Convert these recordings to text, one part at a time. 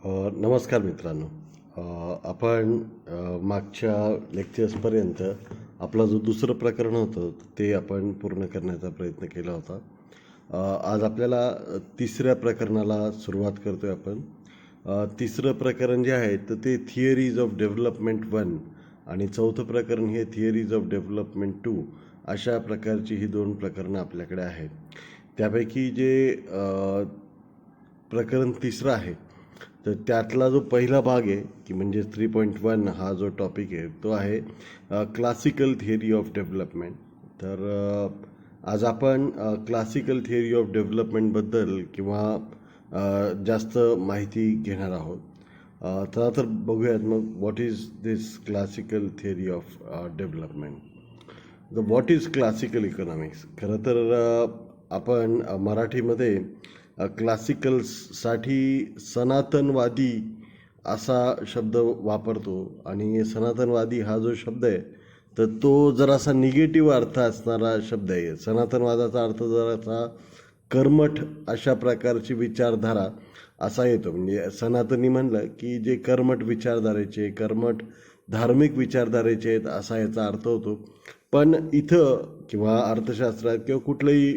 नमस्कार मित्रांनो. आपण मागच्या लेक्चर्सपर्यंत आपला जो दुसरं प्रकरण होतं ते आपण पूर्ण करण्याचा प्रयत्न केला होता. आज आपल्याला तिसऱ्या प्रकरणाला सुरुवात करतोय आपण. तिसरं प्रकरण जे आहे तर ते थिअरीज ऑफ डेव्हलपमेंट 1 आणि चौथं प्रकरण हे थिअरीज ऑफ डेव्हलपमेंट 2 अशा प्रकारची ही दोन प्रकरणं आपल्याकडे आहेत. त्यापैकी जे प्रकरण तिसरं आहे तर त्यातला जो पहिला भाग आहे की म्हणजे 3.1 हा जो टॉपिक आहे तो आहे क्लासिकल थिअरी ऑफ डेव्हलपमेंट. तर आज आपण क्लासिकल थिअरी ऑफ डेव्हलपमेंटबद्दल किंवा जास्त माहिती घेणार आहोत. तर बघूयात मग what is this classical theory of development. What is classical economics. खरं तर आपण मराठीमध्ये क्लासिकलसाठी सनातनवादी असा शब्द वापरतो आणि सनातनवादी हा जो शब्द आहे तर तो जरासा निगेटिव्ह अर्थ असणारा शब्द आहे. सनातनवादाचा अर्थ जरासा कर्मठ अशा प्रकारची विचारधारा असा येतो. म्हणजे सनातनी म्हणलं की जे कर्मठ विचारधारेचे, कर्मठ धार्मिक विचारधारेचे आहेत असा याचा अर्थ होतो. पण इथं किंवा अर्थशास्त्रात किंवा कुठलंही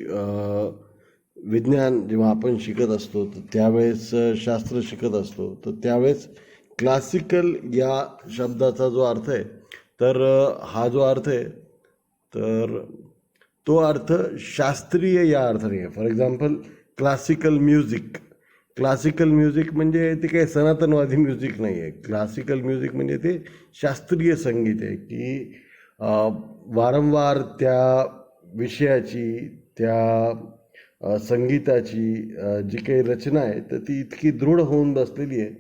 विज्ञान जेव्हा आपण शिकत असतो तर त्यावेळेस शास्त्र शिकत असतो तर त्यावेळेस क्लासिकल या शब्दाचा जो अर्थ आहे तर हा जो अर्थ आहे तर तो अर्थ शास्त्रीय या अर्थाने आहे. For example classical music. Classical music म्हणजे ते काही सनातनवादी म्युझिक नाही आहे. क्लासिकल म्युझिक म्हणजे ते शास्त्रीय संगीत आहे की वारंवार त्या विषयाची, त्या संगीताची जी काही रचना आहे तर ती इतकी दृढ होऊन बसलेली आहे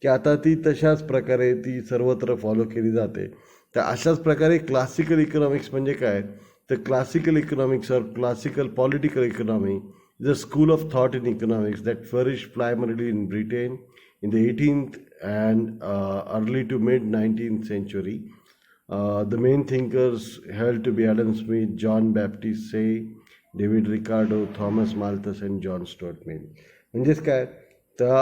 की आता ती तशाच प्रकारे ती सर्वत्र फॉलो केली जाते. तर अशाच प्रकारे क्लासिकल इकॉनॉमिक्स म्हणजे काय तर क्लासिकल इकॉनॉमिक्स और classical political economy is a school of thought in economics that flourished primarily in Britain in the 18th and early to mid 19th century. The main thinkers held to be Adam Smith, John Baptist Say, David Ricardo, Thomas Malthus आणि John Stuart Mill. म्हणजेच काय तर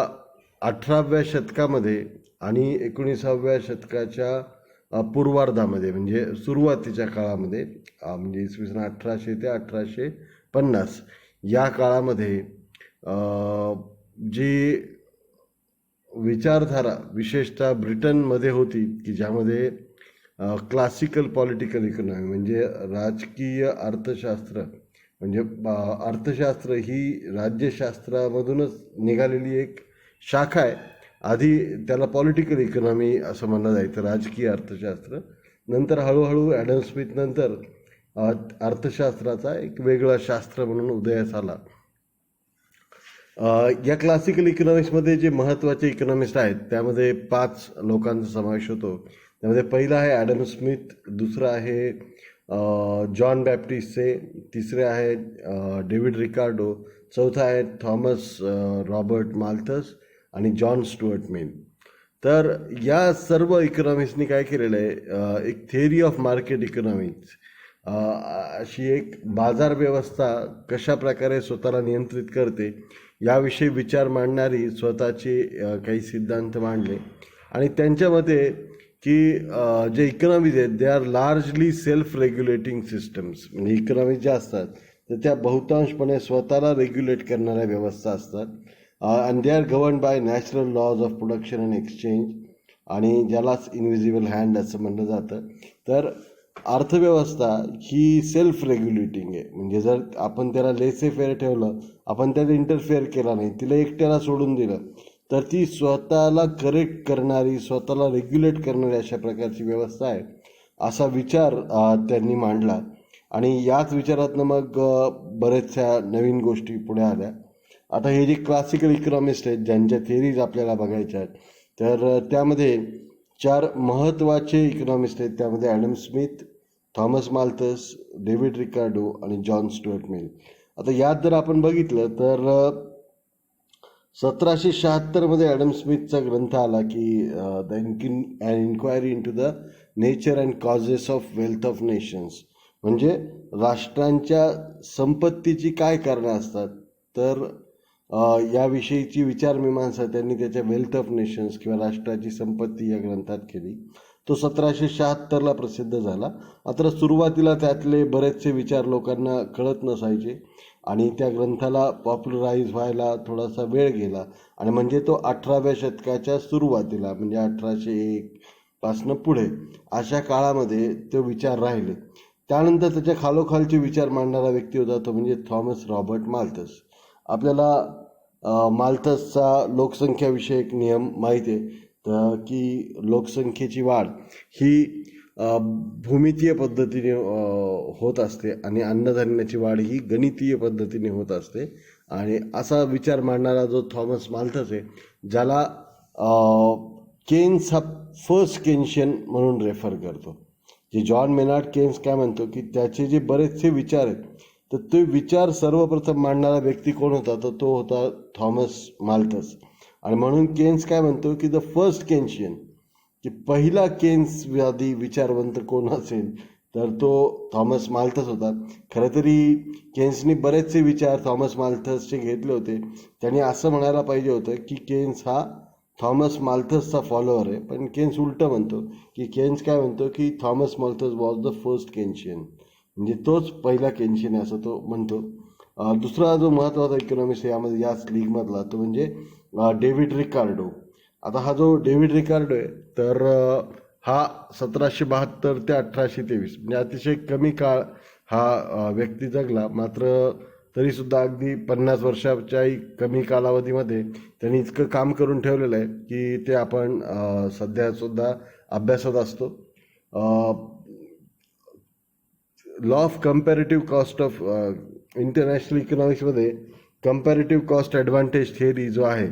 18व्या शतकामध्ये आणि 19व्या शतकाच्या पूर्वार्धामध्ये म्हणजे सुरुवातीच्या काळामध्ये म्हणजे इसवी सन 1800 ते 1850 या काळामध्ये जी विचारधारा विशेषतः ब्रिटनमध्ये होती की ज्यामध्ये क्लासिकल पॉलिटिकल इकॉनॉमी म्हणजे राजकीय अर्थशास्त्र म्हणजे अर्थशास्त्र ही राज्यशास्त्रामधूनच निघालेली एक शाखा आहे. आधी त्याला पॉलिटिकल इकॉनॉमी असं म्हणलं जायचं, राजकीय अर्थशास्त्र. नंतर हळूहळू ॲडम स्मिथ नंतर अर्थशास्त्राचा एक वेगळा शास्त्र म्हणून उदयास आला. या क्लासिकल इकॉनॉमिक्समध्ये जे महत्त्वाचे इकॉनॉमिस्ट आहेत त्यामध्ये 5 लोकांचा समावेश होतो. त्यामध्ये पहिला आहे ॲडम स्मिथ, दुसरा आहे जॉन बॅप्टिस्टचे, तिसरे आहे डेव्हिड रिकार्डो, चौथा आहे थॉमस रॉबर्ट माल्थस आणि जॉन स्टुअर्ट मिल. तर या सर्व इकॉनॉमिक्सनी काय केलेलं आहे एक थिअरी ऑफ मार्केट इकॉनॉमिक्स अशी एक बाजार व्यवस्था कशा प्रकारे स्वतःला नियंत्रित करते याविषयी विचार मांडणारी स्वतःचे काही सिद्धांत मांडले. आणि त्यांच्यामध्ये की जे इकॉनॉमीज आहेत they are largely self regulating systems. म्हणजे इकॉनॉमीज ज्या असतात तर त्या बहुतांशपणे स्वतःला रेग्युलेट करणाऱ्या व्यवस्था असतात. And they are govern by natural laws of production and exchange आणि ज्यालाच इनव्हिजिबल हँड असं म्हणलं जातं. तर अर्थव्यवस्था ही सेल्फ रेग्युलेटिंग आहे. म्हणजे जर आपण त्याला लेसे फेअर ठेवलं, आपण त्याला इंटरफेअर केला नाही, तिला एकट्याला सोडून दिलं तर ती स्वतःला करेक्ट करणारी, स्वतःला रेग्युलेट करणारी अशा प्रकारची व्यवस्था आहे असा विचार त्यांनी मांडला. आणि याच विचारातनं मग बरेचशा नवीन गोष्टी पुढे आल्या. आता हे जे क्लासिकल इकॉनॉमिस्ट आहेत ज्यांच्या थिअरीज आपल्याला बघायच्या आहेत तर त्यामध्ये 4 महत्त्वाचे इकॉनॉमिस्ट आहेत. त्यामध्ये Adam Smith, Thomas Malthus, David Ricardo आणि जॉन स्टुअर्ट मिल. आता यात जर आपण बघितलं तर 1776 ॲडम स्मिथचा ग्रंथ आला की the inquiry into the nature and causes of wealth of nations. म्हणजे राष्ट्रांच्या संपत्तीची काय कारणं असतात तर याविषयीची विचारमीमांसा त्यांनी त्याच्या वेल्थ ऑफ नेशन्स किंवा राष्ट्राची संपत्ती या ग्रंथात केली. तो 1776ला प्रसिद्ध झाला. मात्र सुरुवातीला त्यातले बरेचसे विचार लोकांना कळत नसायचे आणि त्या ग्रंथाला पॉप्युलराईज व्हायला थोडासा वेळ गेला आणि म्हणजे तो 18व्या शतकाच्या सुरुवातीला म्हणजे 1801 पासनं पुढे अशा काळामध्ये ते विचार राहिले. त्यानंतर त्याच्या खालोखालचे विचार मांडणारा व्यक्ती होता तो म्हणजे थॉमस रॉबर्ट माल्थस. आपल्याला माल्थसचा लोकसंख्याविषयक नियम माहिती आहे तर की लोकसंख्येची वाढ ही भूमितीय पद्धतीने होत असते आणि अन्नधान्याची वाढ ही गणितीय पद्धतीने होत असते. आणि असा विचार मांडणारा जो थॉमस माल्थस आहे ज्याला केन्स हा फर्स्ट केन्शियन म्हणून रेफर करतो. जे जॉन मेनार्ड केन्स काय म्हणतो की त्याचे जे बरेचसे विचार आहेत तर ते विचार सर्वप्रथम मांडणारा व्यक्ती कोण होता तर तो होता थॉमस माल्थस. आणि म्हणून केन्स काय म्हणतो की द फर्स्ट केन्शियन की पहिला केन्सवादी विचारवंत कोण असेल तर तो थॉमस माल्थस होता. खरं तरी केन्सनी बरेचसे विचार थॉमस माल्थसचे घेतले होते. त्यांनी असं म्हणायला पाहिजे होतं की केन्स हा थॉमस माल्थसचा फॉलोअर आहे, पण केन्स उलटं म्हणतो की केन्स काय म्हणतो की Thomas Malthus was the first Keynesian म्हणजे तोच पहिला केन्शियन आहे असं तो म्हणतो. दुसरा जो महत्त्वाचा इकॉनॉमिस्ट आहे यामध्ये याच लीगमधला तो म्हणजे डेव्हिड रिकार्डो. आता हा जो डेव्हिड रिकार्डो आहे तर हा 1772 ते 1823 म्हणजे अतिशय कमी काळ हा व्यक्ती जगला. मात्र तरीसुद्धा अगदी 50 वर्षाच्याही कमी कालावधीमध्ये त्यांनी इतकं काम करून ठेवलेलं आहे की ते आपण सध्यासुद्धा अभ्यासात असतो. Law of comparative cost of international इकॉनॉमिक्समध्ये कम्पॅरेटिव्ह कॉस्ट ॲडव्हान्टेज थिअरी जो आहे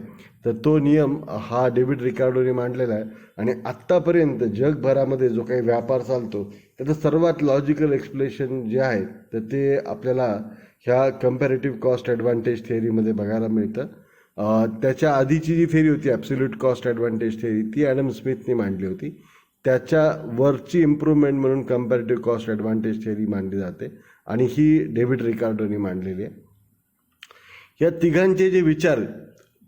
तर तो नियम हा डेव्हिड रिकार्डोने मांडलेला आहे. आणि आत्तापर्यंत जगभरामध्ये जो काही व्यापार चालतो त्याचं सर्वात लॉजिकल एक्सप्लेनेशन जे आहे तर ते आपल्याला ह्या कम्पॅरेटिव्ह कॉस्ट ॲडव्हान्टेज थिअरीमध्ये बघायला मिळतं. त्याच्या आधीची जी थिअरी होती ॲब्सोल्यूट कॉस्ट ॲडव्हान्टेज थिअरी ती ॲडम स्मिथने मांडली होती. त्याच्यावरची इम्प्रूव्हमेंट म्हणून कम्पॅरेटिव्ह कॉस्ट ॲडव्हान्टेज थिअरी मांडली जाते आणि ही डेव्हिड रिकार्डोने मांडलेली आहे. या तिघांचे जे विचार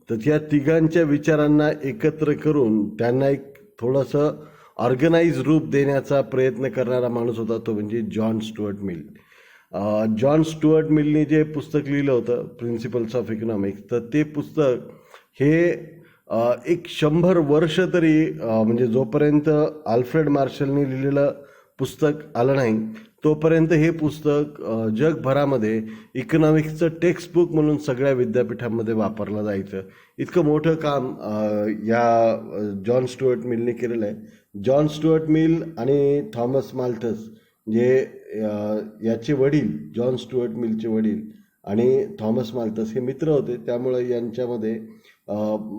तर त्या तिघांच्या विचारांना एकत्र करून त्यांना एक थोडंसं ऑर्गनाइज रूप देण्याचा प्रयत्न करणारा माणूस होता तो म्हणजे John Stuart mill. John Stuart मिलने जे पुस्तक लिहिलं होतं प्रिन्सिपल्स ऑफ इकॉनॉमिक्स तर ते पुस्तक हे एक 100 वर्ष तरी म्हणजे जोपर्यंत अल्फ्रेड मार्शलने लिहिलेलं पुस्तक आलं नाही तोपर्यंत हे पुस्तक जगभरामध्ये इकॉनॉमिक्सचं टेक्स्टबुक म्हणून सगळ्या विद्यापीठांमध्ये वापरलं जायचं. इतकं मोठं काम या जॉन स्टुअर्ट मिलने केलेलं आहे. जॉन स्टुअर्ट मिल आणि थॉमस माल्थस जे याचे वडील जॉन स्टुअर्ट मिलचे वडील आणि थॉमस माल्थस हे मित्र होते त्यामुळे यांच्यामध्ये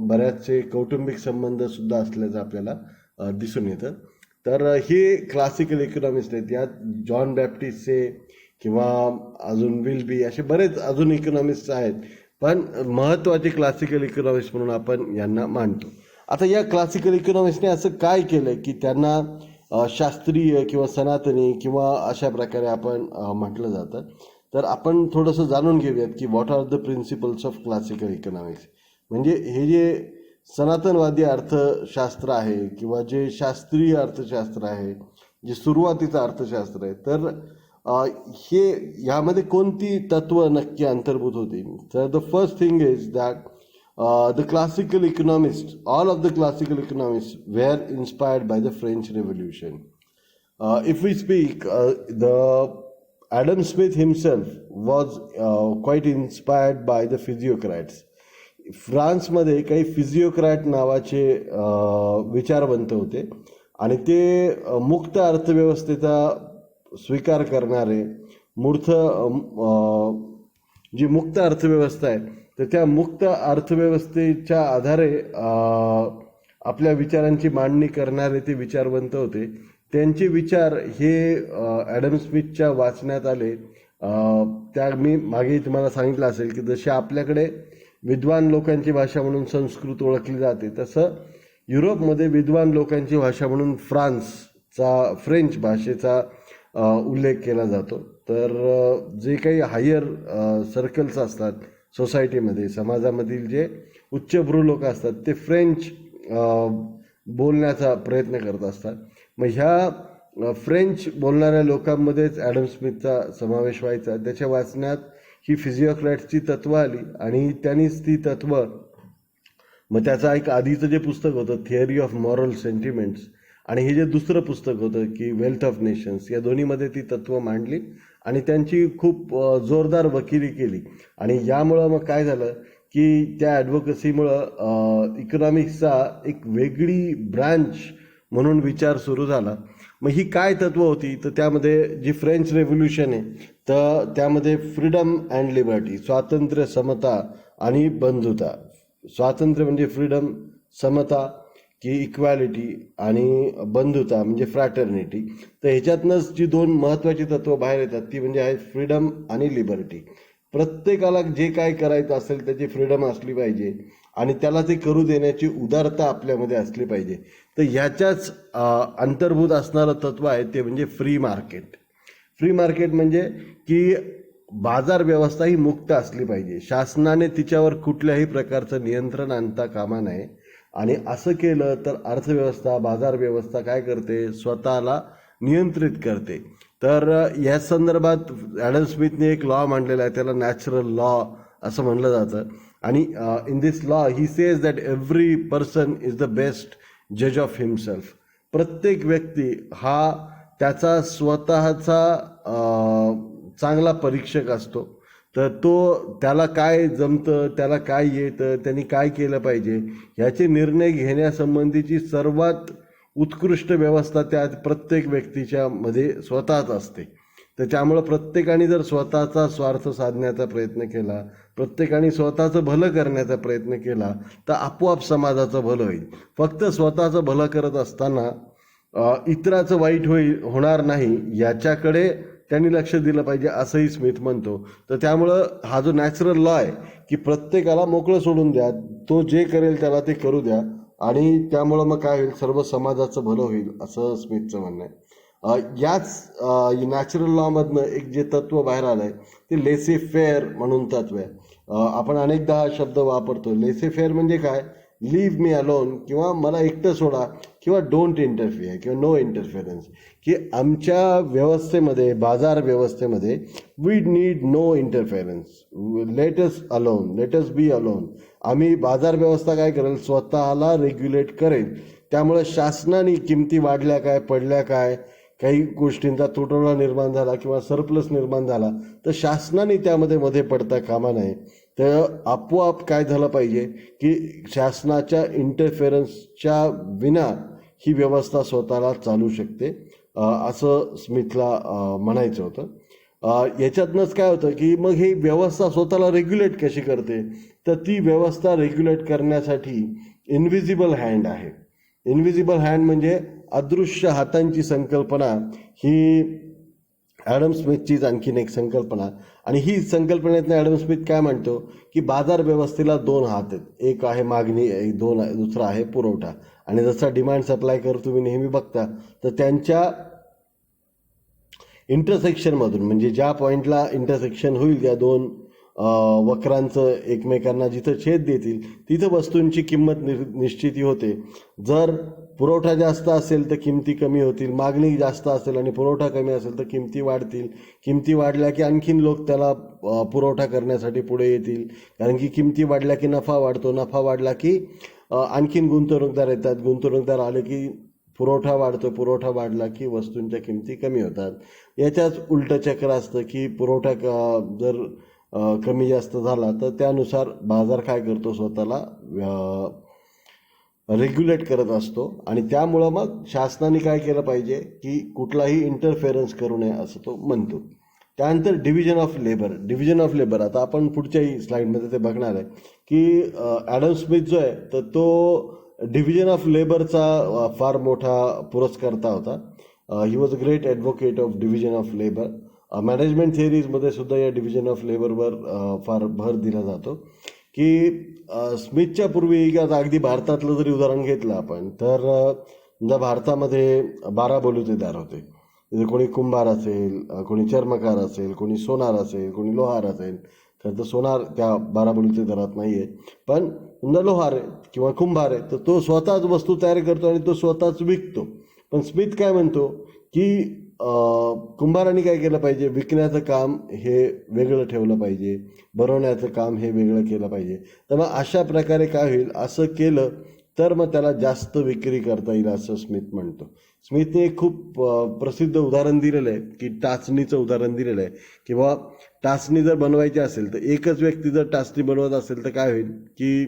बऱ्याचसे कौटुंबिक संबंधसुद्धा असल्याचं आपल्याला दिसून येतं. तर हे क्लासिकल इकॉनॉमिस्ट आहेत. यात जॉन बॅप्टिस्टचे किंवा अजून विल्बी असे बरेच अजून इकॉनॉमिस्ट आहेत पण महत्त्वाचे क्लासिकल इकॉनॉमिस्ट म्हणून आपण यांना मानतो. आता या क्लासिकल इकॉनॉमिस्टने असं काय केलं की त्यांना शास्त्रीय किंवा सनातनी किंवा अशा प्रकारे आपण म्हटलं जातं. तर आपण थोडंसं जाणून घेऊयात की what are the principles of classical economics. म्हणजे हे जे सनातनवादी अर्थशास्त्र आहे किंवा जे शास्त्रीय अर्थशास्त्र आहे जे सुरुवातीचं अर्थशास्त्र आहे तर हे ह्यामध्ये कोणती तत्व नक्की अंतर्भूत होती. तर the first thing is that the classical economist all of the classical economist were inspired by the French Revolution. If we speak the Adam Smith himself was quite inspired by the physiocrats. फ्रान्समध्ये काही फिजिओक्रॅट नावाचे विचारवंत होते आणि ते मुक्त अर्थव्यवस्थेचा स्वीकार करणारे जी मुक्त अर्थव्यवस्था आहे तर त्या मुक्त अर्थव्यवस्थेच्या आधारे आपल्या विचारांची मांडणी करणारे ते विचारवंत होते. त्यांचे विचार हे ॲडम स्मिथच्या वाचण्यात आले. त्या मी मागे तुम्हाला सांगितलं असेल की जसे आपल्याकडे विद्वान लोकांची भाषा म्हणून संस्कृत ओळखली जाते तसं युरोपमध्ये विद्वान लोकांची भाषा म्हणून फ्रेंच भाषेचा उल्लेख केला जातो. तर जे काही हायर सर्कल्स असतात सोसायटीमध्ये समाजामधील जे उच्चभ्रू लोक असतात ते फ्रेंच बोलण्याचा प्रयत्न करत असतात. मग ह्या फ्रेंच बोलणाऱ्या लोकांमध्येच ॲडम स्मिथचा समावेश व्हायचा. त्याच्या वाचण्यात ही फिजिओक्रॅट्सची तत्त्व आली आणि त्यांनीच ती तत्त्व, मग त्याचं एक आधीचं जे पुस्तक होतं थिअरी ऑफ मॉरल सेंटिमेंट्स आणि हे जे दुसरं पुस्तक होतं की वेल्थ ऑफ नेशन्स, या दोन्हीमध्ये ती तत्त्व मांडली आणि त्यांची खूप जोरदार वकिली केली. आणि यामुळं मग काय झालं की त्या ॲडव्होकसीमुळं इकॉनॉमिक्सचा एक वेगळी ब्रांच म्हणून विचार सुरू झाला. मग ही काय तत्त्व होती, तर त्यामध्ये जी फ्रेंच रेव्होल्युशन आहे तर त्यामध्ये फ्रीडम अँड लिबर्टी, स्वातंत्र्य, समता आणि बंधुता. स्वातंत्र्य म्हणजे फ्रीडम, समता की इक्वॅलिटी आणि बंधुता म्हणजे फ्रॅटर्निटी. तर ह्याच्यातनंच जी दोन महत्त्वाची तत्त्व बाहेर येतात ती म्हणजे आहेत फ्रीडम आणि लिबर्टी. प्रत्येकाला जे काय करायचं असेल त्याची फ्रीडम असली पाहिजे आणि त्याला ते करू देण्याची उदारता आपल्यामध्ये असली पाहिजे. तर ह्याच्याच अंतर्भूत असणारं तत्त्व आहे ते म्हणजे फ्री मार्केट. फ्री मार्केट म्हणजे की बाजार व्यवस्था ही मुक्त असली पाहिजे, शासनाने तिच्यावर कुठल्याही प्रकारचं नियंत्रण आणता कामा नये. आणि असं केलं तर अर्थव्यवस्था, बाजार व्यवस्था काय करते, स्वतःला नियंत्रित करते. तर या संदर्भात ॲडम स्मिथने एक लॉ मांडलेला आहे, त्याला नॅचरल लॉ असं म्हणलं जातं. आणि in this law he says that every person is the best जज ऑफ हिमसेल्फ. प्रत्येक व्यक्ती हा त्याचा स्वतःचा चांगला परीक्षक असतो. तर त्याला काय जमतं, त्याला काय येतं, त्यांनी काय केलं पाहिजे ह्याचे निर्णय घेण्यासंबंधीची सर्वात उत्कृष्ट व्यवस्था त्या प्रत्येक व्यक्तीच्या मध्ये स्वतःच असते. तर त्यामुळं प्रत्येकाने जर स्वतःचा स्वार्थ साधण्याचा प्रयत्न केला, प्रत्येकाने स्वतःचं भलं करण्याचा प्रयत्न केला तर आपोआप समाजाचं भलं होईल. फक्त स्वतःचं भलं करत असताना इतराचं वाईट होणार नाही याच्याकडे त्यांनी लक्ष दिलं पाहिजे असंही स्मिथ म्हणतो. तर त्यामुळं हा जो नॅचरल लॉ आहे की प्रत्येकाला मोकळं सोडून द्या, तो जे करेल त्याला ते करू द्या आणि त्यामुळं मग काय होईल, सर्व समाजाचं भलं होईल असं स्मिथचं म्हणणं आहे. याच नॅचरल लॉमधनं एक जे तत्त्व बाहेर आलं आहे ते लेसे फेअर म्हणून तत्त्व आहे. आपण अनेकदा हा शब्द वापरतो. लेसे फेअर म्हणजे काय, लीव्ह मी अलोन किंवा मला एकटं सोडा किंवा डोंट इंटरफिअर किंवा नो इंटरफिअरन्स. की आमच्या व्यवस्थेमध्ये, बाजार व्यवस्थेमध्ये we need no interference, let us alone, let us be alone. आम्ही बाजार व्यवस्था काय करेल, स्वतःला रेग्युलेट करेल. त्यामुळे शासनाने किमती वाढल्या काय, पडल्या काय, काही गोष्टींचा तुटवडा निर्माण झाला किंवा सरप्लस निर्माण झाला तर शासनाने त्यामध्ये मध्ये पडता कामा नये. तर आपोआप काय झालं पाहिजे की शासनाच्या इंटरफेरन्सच्या विना ही व्यवस्था स्वतःला चालू शकते असं स्मिथला म्हणायचं होतं. याच्यातनंच काय होतं की मग ही व्यवस्था स्वतःला रेग्युलेट कशी करते, तर ती व्यवस्था रेग्युलेट करण्यासाठी इनव्हिजिबल हँड आहे. इनव्हिजिबल हँड म्हणजे अदृश्य हातांची संकल्पना ही ॲडम स्मिथचीच आणखीन एक संकल्पना. आणि ही संकल्पनेतनं ॲडम स्मिथ काय म्हणतो की बाजार व्यवस्थेला दोन हात आहेत, एक आहे मागणी, दुसरा आहे पुरवठा. आणि जसा डिमांड सप्लाय कर तुम्ही नेहमी बघता तर त्यांच्या इंटरसेक्शनमधून म्हणजे ज्या पॉईंटला इंटरसेक्शन होईल त्या दोन वक्रांचं एकमेकांना जिथं छेद देतील तिथं वस्तूंची किंमत निश्चिती होते. जर पुरवठा जास्त असेल तर किमती कमी होतील, मागणी जास्त असेल आणि पुरवठा कमी असेल तर किमती वाढतील. किमती वाढल्या की आणखीन लोक त्याला पुरवठा करण्यासाठी पुढे येतील, कारण की किमती वाढल्या की नफा वाढतो, नफा वाढला की आणखीन गुंतवणूकदार येतात, गुंतवणूकदार आले की पुरवठा वाढतो, पुरवठा वाढला की वस्तूंच्या किमती कमी होतात. याच्याच उलटं चक्र असतं की पुरवठा जर कमी जास्त झाला तर त्यानुसार बाजार काय करतो, स्वतःला रेग्युलेट करत असतो. आणि त्यामुळं मग शासनाने काय केलं पाहिजे की कुठलाही इंटरफेरन्स करू नये असं तो म्हणतो. त्यानंतर division of labour. Division of labour आता आपण पुढच्याही स्लाईडमध्ये ते बघणार आहे की ॲडम स्मिथ जो आहे तर तो डिव्हिजन ऑफ लेबरचा फार मोठा पुरस्कर्ता होता. He was a great advocate of division of labour. Management थिअरीजमध्ये सुद्धा या डिव्हिजन ऑफ लेबरवर फार भर दिला जातो. की स्मिथच्या पूर्वी आता अगदी भारतातलं जरी उदाहरण घेतलं आपण तर भारतामध्ये 12 बलुतेदार होते. कोणी कुंभार असेल, कोणी चर्मकार असेल, कोणी सोनार असेल, कोणी लोहार असेल. खरं तर सोनार त्या बारामतीच्या दरात नाही आहे, पण नलोहार आहे किंवा कुंभार आहे तर तो स्वतःच वस्तू तयार करतो आणि तो स्वतःच विकतो. पण स्मिथ काय म्हणतो की कुंभारांनी काय केलं पाहिजे, विकण्याचं काम हे वेगळं ठेवलं पाहिजे, बनवण्याचं काम हे वेगळं केलं पाहिजे. तर मग अशा प्रकारे काय होईल, असं केलं तर मग त्याला जास्त विक्री करता येईल असं स्मिथ म्हणतो. स्मिथने एक खूप प्रसिद्ध उदाहरण दिलेलं आहे की टाचणीचं उदाहरण दिलेलं आहे, किंवा टाचणी जर बनवायची असेल तर एकच व्यक्ती जर टाचणी बनवत असेल तर काय होईल की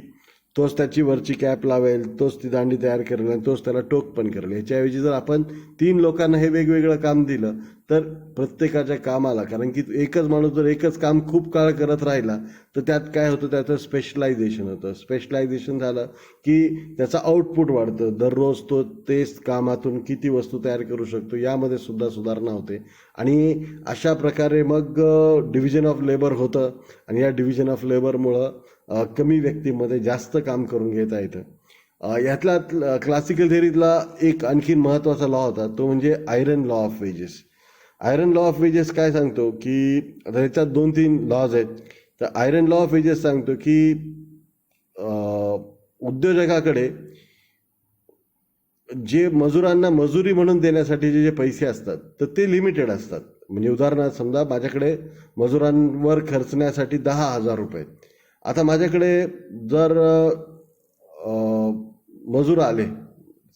तोच त्याची वरची कॅप लावेल, तोच ती दांडी तयार करेल आणि तोच त्याला टोक पण करेल. ह्याच्याऐवजी जर आपण 3 लोकांना हे वेगवेगळं काम दिलं तर प्रत्येकाच्या कामाला, कारण की एकच माणूस जर एकच काम खूप काळ करत राहिला तर त्यात काय होतं, त्याचं स्पेशलायझेशन होतं. स्पेशलायझेशन झालं की त्याचं आउटपुट वाढतं, दररोज तो तेच कामातून किती वस्तू तयार करू शकतो यामध्ये सुद्धा सुधारणा होते. आणि अशा प्रकारे मग डिव्हिजन ऑफ लेबर होतं आणि या डिव्हिजन ऑफ लेबरमुळं कमी व्यक्तीमध्ये जास्त काम करून घेता येतं. यातला क्लासिकल थेअरीतला एक आणखीन महत्त्वाचा लॉ होता, तो म्हणजे iron law of wedges. Iron law of wedges काय सांगतो की आता ह्याच्यात 2-3 लॉज आहेत. तर आयरन लॉ ऑफ वेजेस सांगतो की उद्योजकाकडे जे मजुरांना मजुरी म्हणून देण्यासाठीचे जे पैसे असतात तर ते लिमिटेड असतात. म्हणजे उदाहरणार्थ समजा माझ्याकडे मजुरांवर खर्चण्यासाठी 10,000 रुपये. आता माझ्याकडे जर मजूर आले,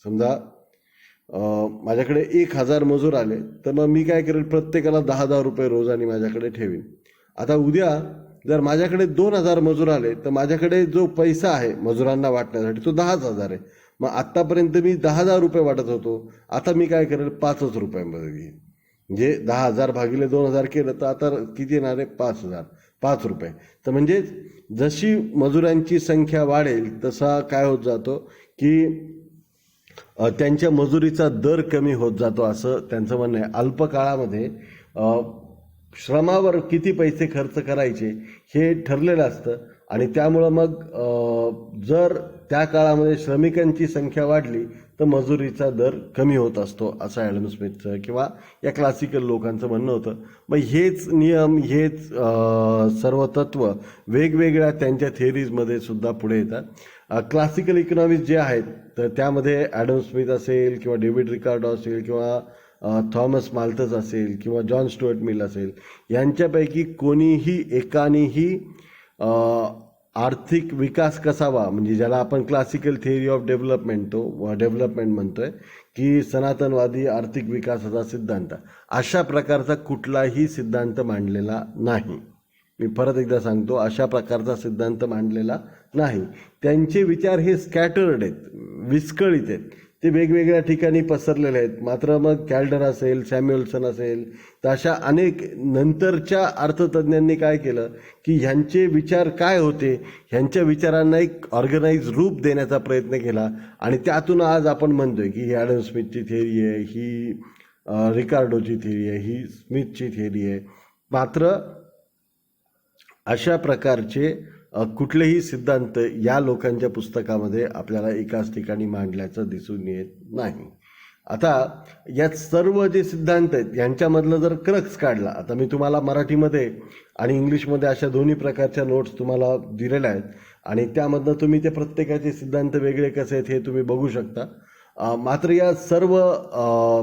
समजा माझ्याकडे 1,000 मजूर आले तर मग मी काय करेल, प्रत्येकाला 10,000 रुपये रोजाने माझ्याकडे ठेवीन. आता उद्या जर माझ्याकडे 2,000 मजूर आले तर माझ्याकडे जो पैसा आहे मजुरांना वाटण्यासाठी तो 10,000 आहे. मग आत्तापर्यंत मी 10,000 रुपये वाटत होतो, आता मी काय करेल 5 रुपयांमध्ये घेईन. म्हणजे 10,000 भागिले 2,000 केलं तर आता किती येणार आहे, 5,000, 5 रुपये. तर म्हणजे जशी मजुरांची संख्या वाढेल तसा काय होत जातो की त्यांच्या मजुरीचा दर कमी होत जातो असं त्यांचं म्हणणं आहे. अल्प काळामध्ये श्रमावर किती पैसे खर्च करायचे हे ठरलेलं असतं आणि त्यामुळं मग जर त्या काळामध्ये श्रमिकांची संख्या वाढली तर मजुरीचा दर कमी होत असतो असं ॲडम स्मिथचं किंवा या क्लासिकल लोकांचं म्हणणं होतं. मग हेच नियम, हेच सर्व तत्व वेगवेगळ्या त्यांच्या थिअरीजमध्ये सुद्धा पुढे येतात. क्लासिकल इकॉनॉमिक्स जे आहेत तर त्यामध्ये ॲडम स्मिथ असेल किंवा डेव्हिड रिकार्डो असेल किंवा थॉमस माल्थस असेल किंवा जॉन स्टुअर्ट मिल असेल, यांच्यापैकी कोणीही एकानेही आर्थिक विकास कसावा, म्हणजे ज्याला आपण क्लासिकल थिअरी ऑफ डेव्हलपमेंट म्हणतोय की सनातनवादी आर्थिक विकासाचा सिद्धांत, अशा प्रकारचा कुठलाही सिद्धांत मांडलेला नाही. मी परत एकदा सांगतो, अशा प्रकारचा सिद्धांत मांडलेला नाही. त्यांचे विचार हे स्कॅटर्ड आहेत, विस्कळीत आहेत, ते वेगवेगळ्या ठिकाणी पसरलेले आहेत. मात्र मग कॅल्डर असेल, सॅम्युएल्सन असेल, तर अशा अनेक नंतरच्या अर्थतज्ञांनी काय केलं की ह्यांचे विचार काय होते, ह्यांच्या विचारांना एक ऑर्गनाइज रूप देण्याचा प्रयत्न केला आणि त्यातून आज आपण म्हणतोय की ही ॲडम स्मिथची थिअरी आहे, ही रिकार्डोची थिअरी आहे, ही स्मिथची थिअरी आहे. मात्र अशा प्रकारचे कुठलेही सिद्धांत या लोकांच्या पुस्तकामध्ये आपल्याला एकाच ठिकाणी मांडल्याचं दिसून येत नाही. आता यात सर्व जे सिद्धांत आहेत यांच्यामधलं जर क्रक्स काढला, आता मी तुम्हाला मराठीमध्ये आणि इंग्लिशमध्ये अशा दोन्ही प्रकारच्या नोट्स तुम्हाला दिलेल्या आहेत आणि त्यामधनं तुम्ही ते प्रत्येकाचे सिद्धांत वेगळे कसे आहेत हे तुम्ही बघू शकता. मात्र या सर्व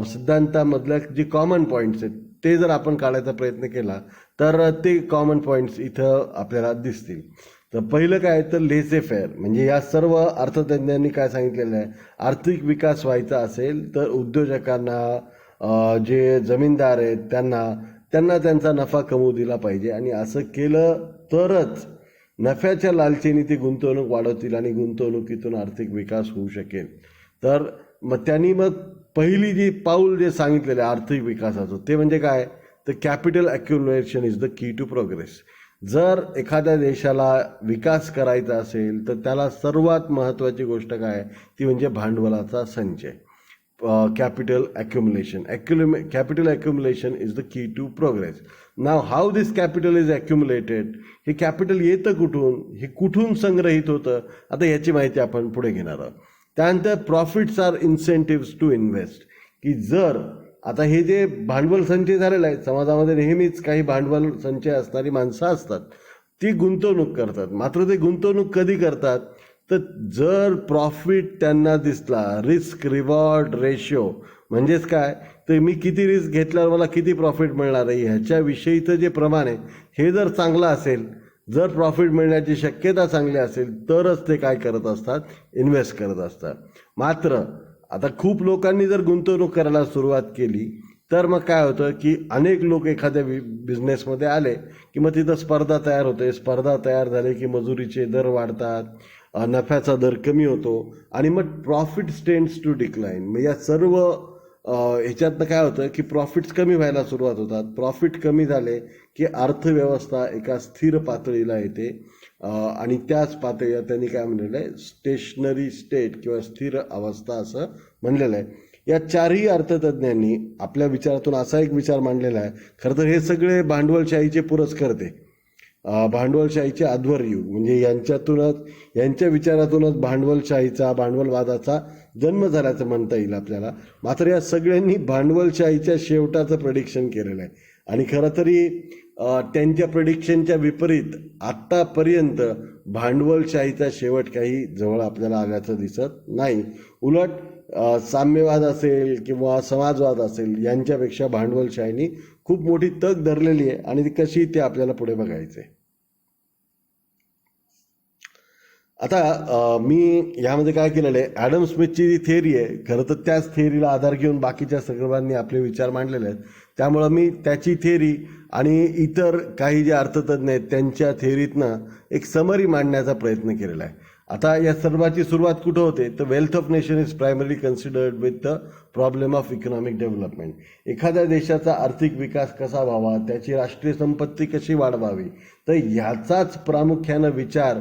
सिद्धांतामधल्या जे कॉमन पॉईंट्स आहेत ते जर आपण काढायचा प्रयत्न केला तर ते कॉमन पॉईंट्स इथं आपल्याला दिसतील. तर पहिलं काय तर लेसे फेअर, म्हणजे या सर्व अर्थतज्ञांनी काय सांगितलेलं आहे, आर्थिक विकास व्हायचा असेल तर उद्योजकांना, जे जमीनदार आहेत त्यांना त्यांचा नफा कमवू दिला पाहिजे आणि असं केलं तरच नफ्याच्या लालचेने ते गुंतवणूक वाढवतील आणि गुंतवणुकीतून आर्थिक विकास होऊ शकेल. तर मग त्यांनी पहिली जी पाऊल जे सांगितलेलं आहे आर्थिक विकासाचं ते म्हणजे काय तर capital accumulation is the key to progress. जर एखाद्या देशाला विकास करायचा असेल तर त्याला सर्वात महत्त्वाची गोष्ट काय ती म्हणजे भांडवलाचा संचय. Capital accumulation is the key to progress. Now how this capital is accumulated, हे कॅपिटल येतं कुठून, हे कुठून संग्रहित होतं, आता याची माहिती आपण पुढे घेणार आहोत. त्यानंतर profits are incentives to invest, की जर आता हे जे भांडवल संचय झालेलं आहे समाजामध्ये, नेहमीच काही भांडवल संचय असणारी माणसं असतात, ती गुंतवणूक करतात. मात्र ते गुंतवणूक कधी करतात, तर जर प्रॉफिट त्यांना दिसला, रिस्क रिवॉर्ड रेशो म्हणजेच काय, तर मी किती रिस्क घेतल्यावर मला किती प्रॉफिट मिळणार आहे ह्याच्याविषयीचं जे प्रमाण आहे हे जर चांगलं असेल, जर प्रॉफिट मिळण्याची शक्यता चांगली असेल तरच ते काय करत असतात, इन्व्हेस्ट करत असतात. मात्र आता खूप लोकांनी जर गुंतवणूक करायला सुरुवात केली तर मग काय होतं की अनेक लोक एखाद्या बिझनेसमध्ये आले की मग तिथं स्पर्धा तयार होते. स्पर्धा तयार झाली की मजुरीचे दर वाढतात, नफ्याचा दर कमी होतो आणि मग प्रॉफिट टेंड्स टू डिक्लाइन. मग या सर्व ह्याच्यातनं काय होतं की प्रॉफिट्स कमी व्हायला सुरुवात होतात. प्रॉफिट कमी झाले की अर्थव्यवस्था एका स्थिर पातळीला येते आणि त्याच पातळीला त्यांनी काय म्हणलेलं आहे, स्टेशनरी स्टेट किंवा स्थिर अवस्था असं म्हणलेलं आहे. या चारही अर्थतज्ञांनी आपल्या विचारातून असा एक विचार मांडलेला आहे. खरं तर हे सगळे भांडवलशाहीचे पुरस्कर्ते, भांडवलशाहीचे आध्वर्यू, म्हणजे यांच्या विचारातूनच भांडवलशाहीचा, भांडवलवादाचा जन्म झाल्याचं म्हणता येईल आपल्याला. मात्र या सगळ्यांनी भांडवलशाहीच्या शेवटाचं प्रेडिक्शन केलेलं आहे आणि खरं तरी त्यांच्या प्रेडिक्शनच्या विपरीत आत्तापर्यंत भांडवलशाहीचा शेवट काही जवळ आपल्याला आल्याचं दिसत नाही. उलट साम्यवाद असेल किंवा समाजवाद असेल यांच्यापेक्षा भांडवलशाहीनी खूप मोठी तग धरलेली आहे आणि ती कशी ते आपल्याला पुढे बघायचं आहे. आता मी यामध्ये काय केलेलं आहे, ॲडम स्मिथची जी थिअरी आहे, खरं तर त्याच थिअरीला आधार घेऊन बाकीच्या सर्वांनी आपले विचार मांडलेले आहेत. त्यामुळं मी त्याची थिअरी आणि इतर काही जे अर्थतज्ञ आहेत त्यांच्या थिअरीतनं एक समरी मांडण्याचा प्रयत्न केलेला आहे. आता या सर्वाची सुरुवात कुठं होते, तर wealth of nation is primary considered with the problem of economic development. एखाद्या देशाचा आर्थिक विकास कसा व्हावा, त्याची राष्ट्रीय संपत्ती कशी वाढवावी, तर ह्याचाच प्रामुख्यानं विचार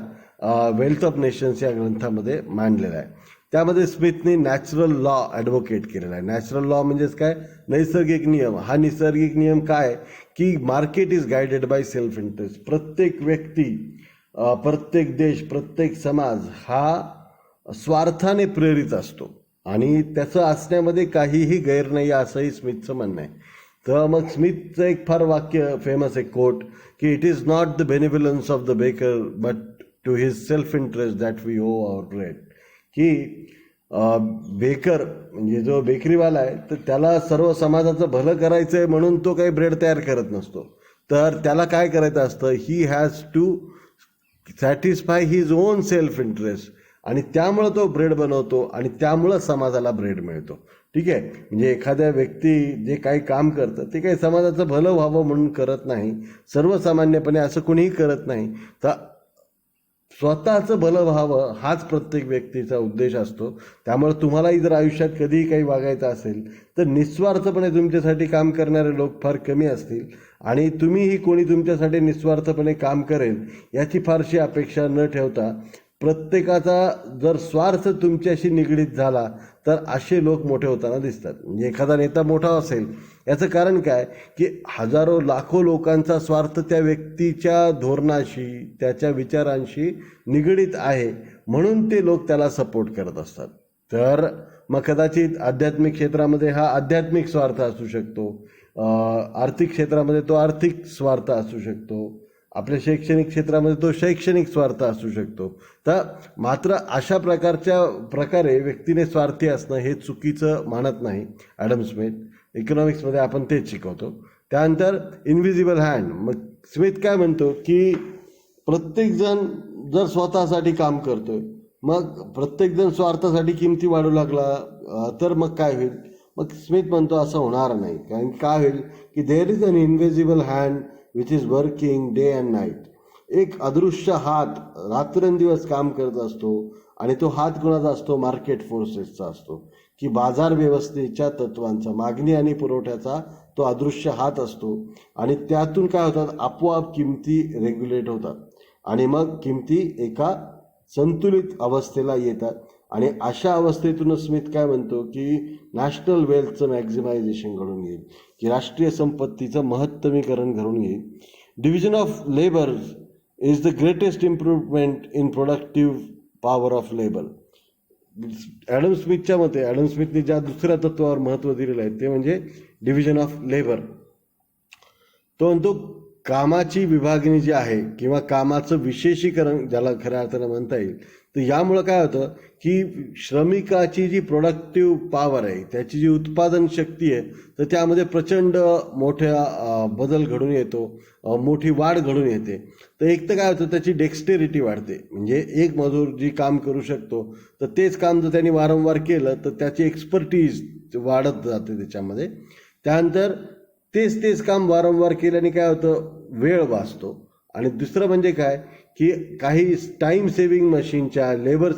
वेल्थ ऑफ नेशन्स या ग्रंथामध्ये मांडलेला आहे. त्यामध्ये स्मिथने नॅचरल लॉ ॲडव्होकेट केलेला आहे. नॅचरल लॉ म्हणजेच काय, नैसर्गिक नियम. हा नैसर्गिक नियम काय की market is guided by self interest. प्रत्येक व्यक्ती, प्रत्येक देश, प्रत्येक समाज हा स्वार्थाने प्रेरित असतो आणि त्याचं असण्यामध्ये काहीही गैर नाही असंही स्मिथचं म्हणणं आहे. तर मग स्मिथचं एक फार वाक्य फेमस आहे, कोट, की it is not the benevolence of the baker but to his self interest that we owe our bread. की बेकर म्हणजे जो बेकरीवाला आहे तर त्याला सर्व समाजाचं भलं करायचं आहे म्हणून तो काही ब्रेड तयार करत नसतो. तर त्याला काय करायचं असतं, he has to satisfy his own self interest आणि त्यामुळं तो ब्रेड बनवतो आणि त्यामुळं समाजाला ब्रेड मिळतो. ठीक आहे, म्हणजे एखाद्या व्यक्ती जे काही काम करतं ते काही समाजाचं भलं व्हावं म्हणून करत नाही, सर्वसामान्यपणे असं कोणीही करत नाही. तर स्वतःचं भलं व्हावं हाच प्रत्येक व्यक्तीचा उद्देश असतो. त्यामुळे तुम्हालाही जर आयुष्यात कधीही काही वागायचं असेल तर निस्वार्थपणे तुमच्यासाठी काम करणारे लोक फार कमी असतील आणि तुम्हीही कोणी तुमच्यासाठी निस्वार्थपणे काम करेल याची फारशी अपेक्षा न ठेवता प्रत्येकाचा जर स्वार्थ तुमच्याशी निगडीत झाला तर असे लोक मोठे होताना दिसतात. म्हणजे एखादा नेता मोठा असेल याचं कारण काय की हजारो लाखो लोकांचा स्वार्थ त्या व्यक्तीच्या धोरणाशी, त्याच्या विचारांशी निगडीत आहे म्हणून ते लोक त्याला सपोर्ट करत असतात. तर मग कदाचित आध्यात्मिक क्षेत्रामध्ये हा आध्यात्मिक स्वार्थ असू शकतो, आर्थिक क्षेत्रामध्ये तो आर्थिक स्वार्थ असू शकतो, आपल्या शैक्षणिक क्षेत्रामध्ये तो शैक्षणिक स्वार्थ असू शकतो. तर मात्र अशा प्रकारे व्यक्तीने स्वार्थी असणं हे चुकीचं मानत नाही ॲडम स्मिथ. इकॉनॉमिक्समध्ये आपण तेच शिकवतो. त्यानंतर इनव्हिजिबल हँड. मग स्मिथ काय म्हणतो की प्रत्येकजण जर स्वतःसाठी काम करतोय, मग प्रत्येकजण स्वार्थासाठी किमती वाढू लागला तर मग काय होईल. मग स्मिथ म्हणतो असं होणार नाही. कारण काय होईल की there is an invisible hand which is working day and night. एक अदृश्य हात रात्रंदिवस काम करत असतो आणि तो हात कोणाचा असतो, मार्केट फोर्सेसचा असतो. की बाजार व्यवस्थेच्या तत्वांचा, मागणी आणि पुरवठ्याचा तो अदृश्य हात असतो आणि त्यातून काय होतात, आपोआप किमती रेग्युलेट होतात आणि मग किमती एका संतुलित अवस्थेला येतात. आणि अशा अवस्थेतूनच स्मिथ काय म्हणतो की नॅशनल वेल्थचं मॅक्झिमायझेशन घडून येईल, की राष्ट्रीय संपत्तीचं महत्तमीकरण घडून येईल. Division of labour is the greatest improvement in productive power of labour. Adam स्मिथच्या मते, ॲडम स्मिथने ज्या दुसऱ्या तत्वावर महत्त्व दिलेलं आहे ते म्हणजे डिव्हिजन ऑफ लेबर. तो म्हणतो कामाची विभागणी जी आहे किंवा कामाचं विशेषीकरण ज्याला खऱ्या अर्थानं म्हणता येईल, तर यामुळं काय होतं की श्रमिकाची जी प्रोडक्टिव्ह पॉवर आहे, त्याची जी उत्पादन शक्ती आहे, तर त्यामध्ये प्रचंड मोठ्या बदल घडून येतो, मोठी वाढ घडून येते. तर एक तर काय होतं, त्याची डेक्स्टेरिटी वाढते. म्हणजे एक मजूर जी काम करू शकतो, तर तेच काम जर त्यांनी वारंवार केलं तर त्याची एक्सपर्टीज वाढत जाते त्याच्यामध्ये. त्यानंतर तेच काम वारंवार केल्याने काय होतं, वेळ वाचतो. आणि दुसरं म्हणजे काय की काही टाईम सेव्हिंग मशीनच्या लेबर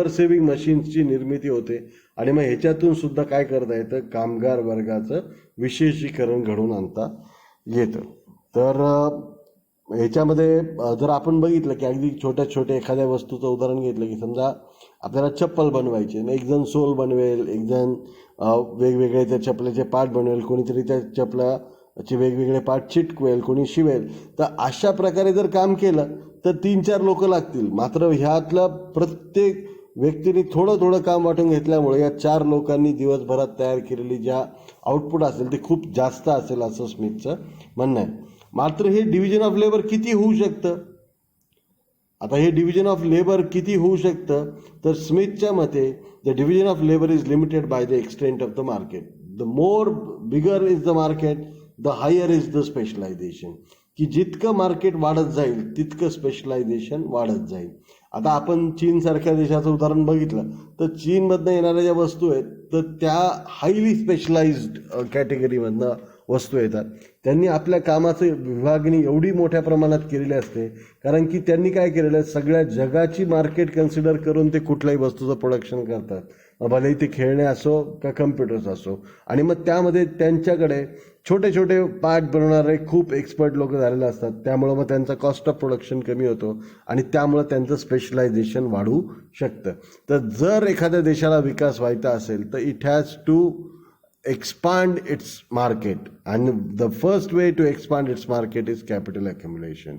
सेव्हिंग मशीन्सची निर्मिती होते. आणि मग ह्याच्यातून सुद्धा काय करता येतं, कामगार वर्गाचं विशेषीकरण घडवून आणता येतं. तर ह्याच्यामध्ये जर आपण बघितलं की अगदी छोट्या एखाद्या वस्तूचं उदाहरण घेतलं की समजा आपल्याला चप्पल बनवायची, एक जण सोल बनवेल, एक जण वेगवेगळे त्या चपलेचे पार्ट बनवेल, कोणीतरी त्या चपलाचे वेगवेगळे पार्ट चिटकवेल, कोणी शिवेल. तर अशा प्रकारे जर काम केलं तर 3-4 लोक लागतील. मात्र ह्यातलं प्रत्येक व्यक्तीने थोडं काम वाटून घेतल्यामुळे या 4 लोकांनी दिवसभरात तयार केलेली ज्या आउटपुट असेल ते खूप जास्त असेल असं स्मिथचं म्हणणं आहे. मात्र हे डिव्हिजन ऑफ लेबर किती होऊ शकतं? आता हे डिव्हिजन ऑफ लेबर किती होऊ शकतं, तर स्मिथच्या मते the division of labour is limited by the extent of the market. The more bigger is the market, the higher is the specialisation. की जितकं मार्केट वाढत जाईल तितकं स्पेशलायझेशन वाढत जाईल. आता आपण चीनसारख्या देशाचं उदाहरण बघितलं तर चीनमधनं येणाऱ्या ज्या वस्तू आहेत तर त्या हायली स्पेशलाइज्ड कॅटेगरीमधनं वस्तू येतात. त्यांनी आपल्या कामाचं विभागणी एवढी मोठ्या प्रमाणात केलेली असते, कारण की त्यांनी काय केलेलं आहे, सगळ्या जगाची मार्केट कन्सिडर करून ते कुठल्याही वस्तूचं प्रोडक्शन करतात, भलेही ते खेळणे असो का कम्प्युटर्स असो. आणि मग त्यामध्ये त्यांच्याकडे छोटे पार्ट बनवणारे खूप एक्सपर्ट लोक झालेले असतात. त्यामुळं मग त्यांचा कॉस्ट ऑफ प्रोडक्शन कमी होतो आणि त्यामुळं त्यांचं स्पेशलायझेशन वाढू शकतं. तर जर एखाद्या देशाला विकास व्हायचा असेल तर it has to expand its market, and the first way to expand its market is capital accumulation.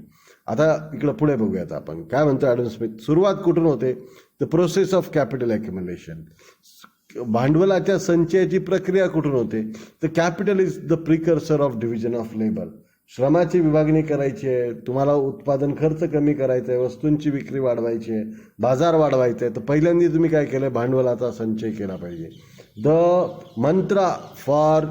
आता इकडं पुढे बघूयात आपण काय म्हणतो ॲडम स्मिथ. सुरुवात कुठून होते? The process of capital accumulation. भांडवलाच्या संचयाची प्रक्रिया कुठून होते? तर capital is the precursor of division of labour. श्रमाची विभागणी करायची आहे, तुम्हाला उत्पादन खर्च कमी करायचा आहे, वस्तूंची विक्री वाढवायची आहे, बाजार वाढवायचा आहे, तर पहिल्यांदा तुम्ही काय केलं, भांडवलाचा संचय केला पाहिजे. The Mantra for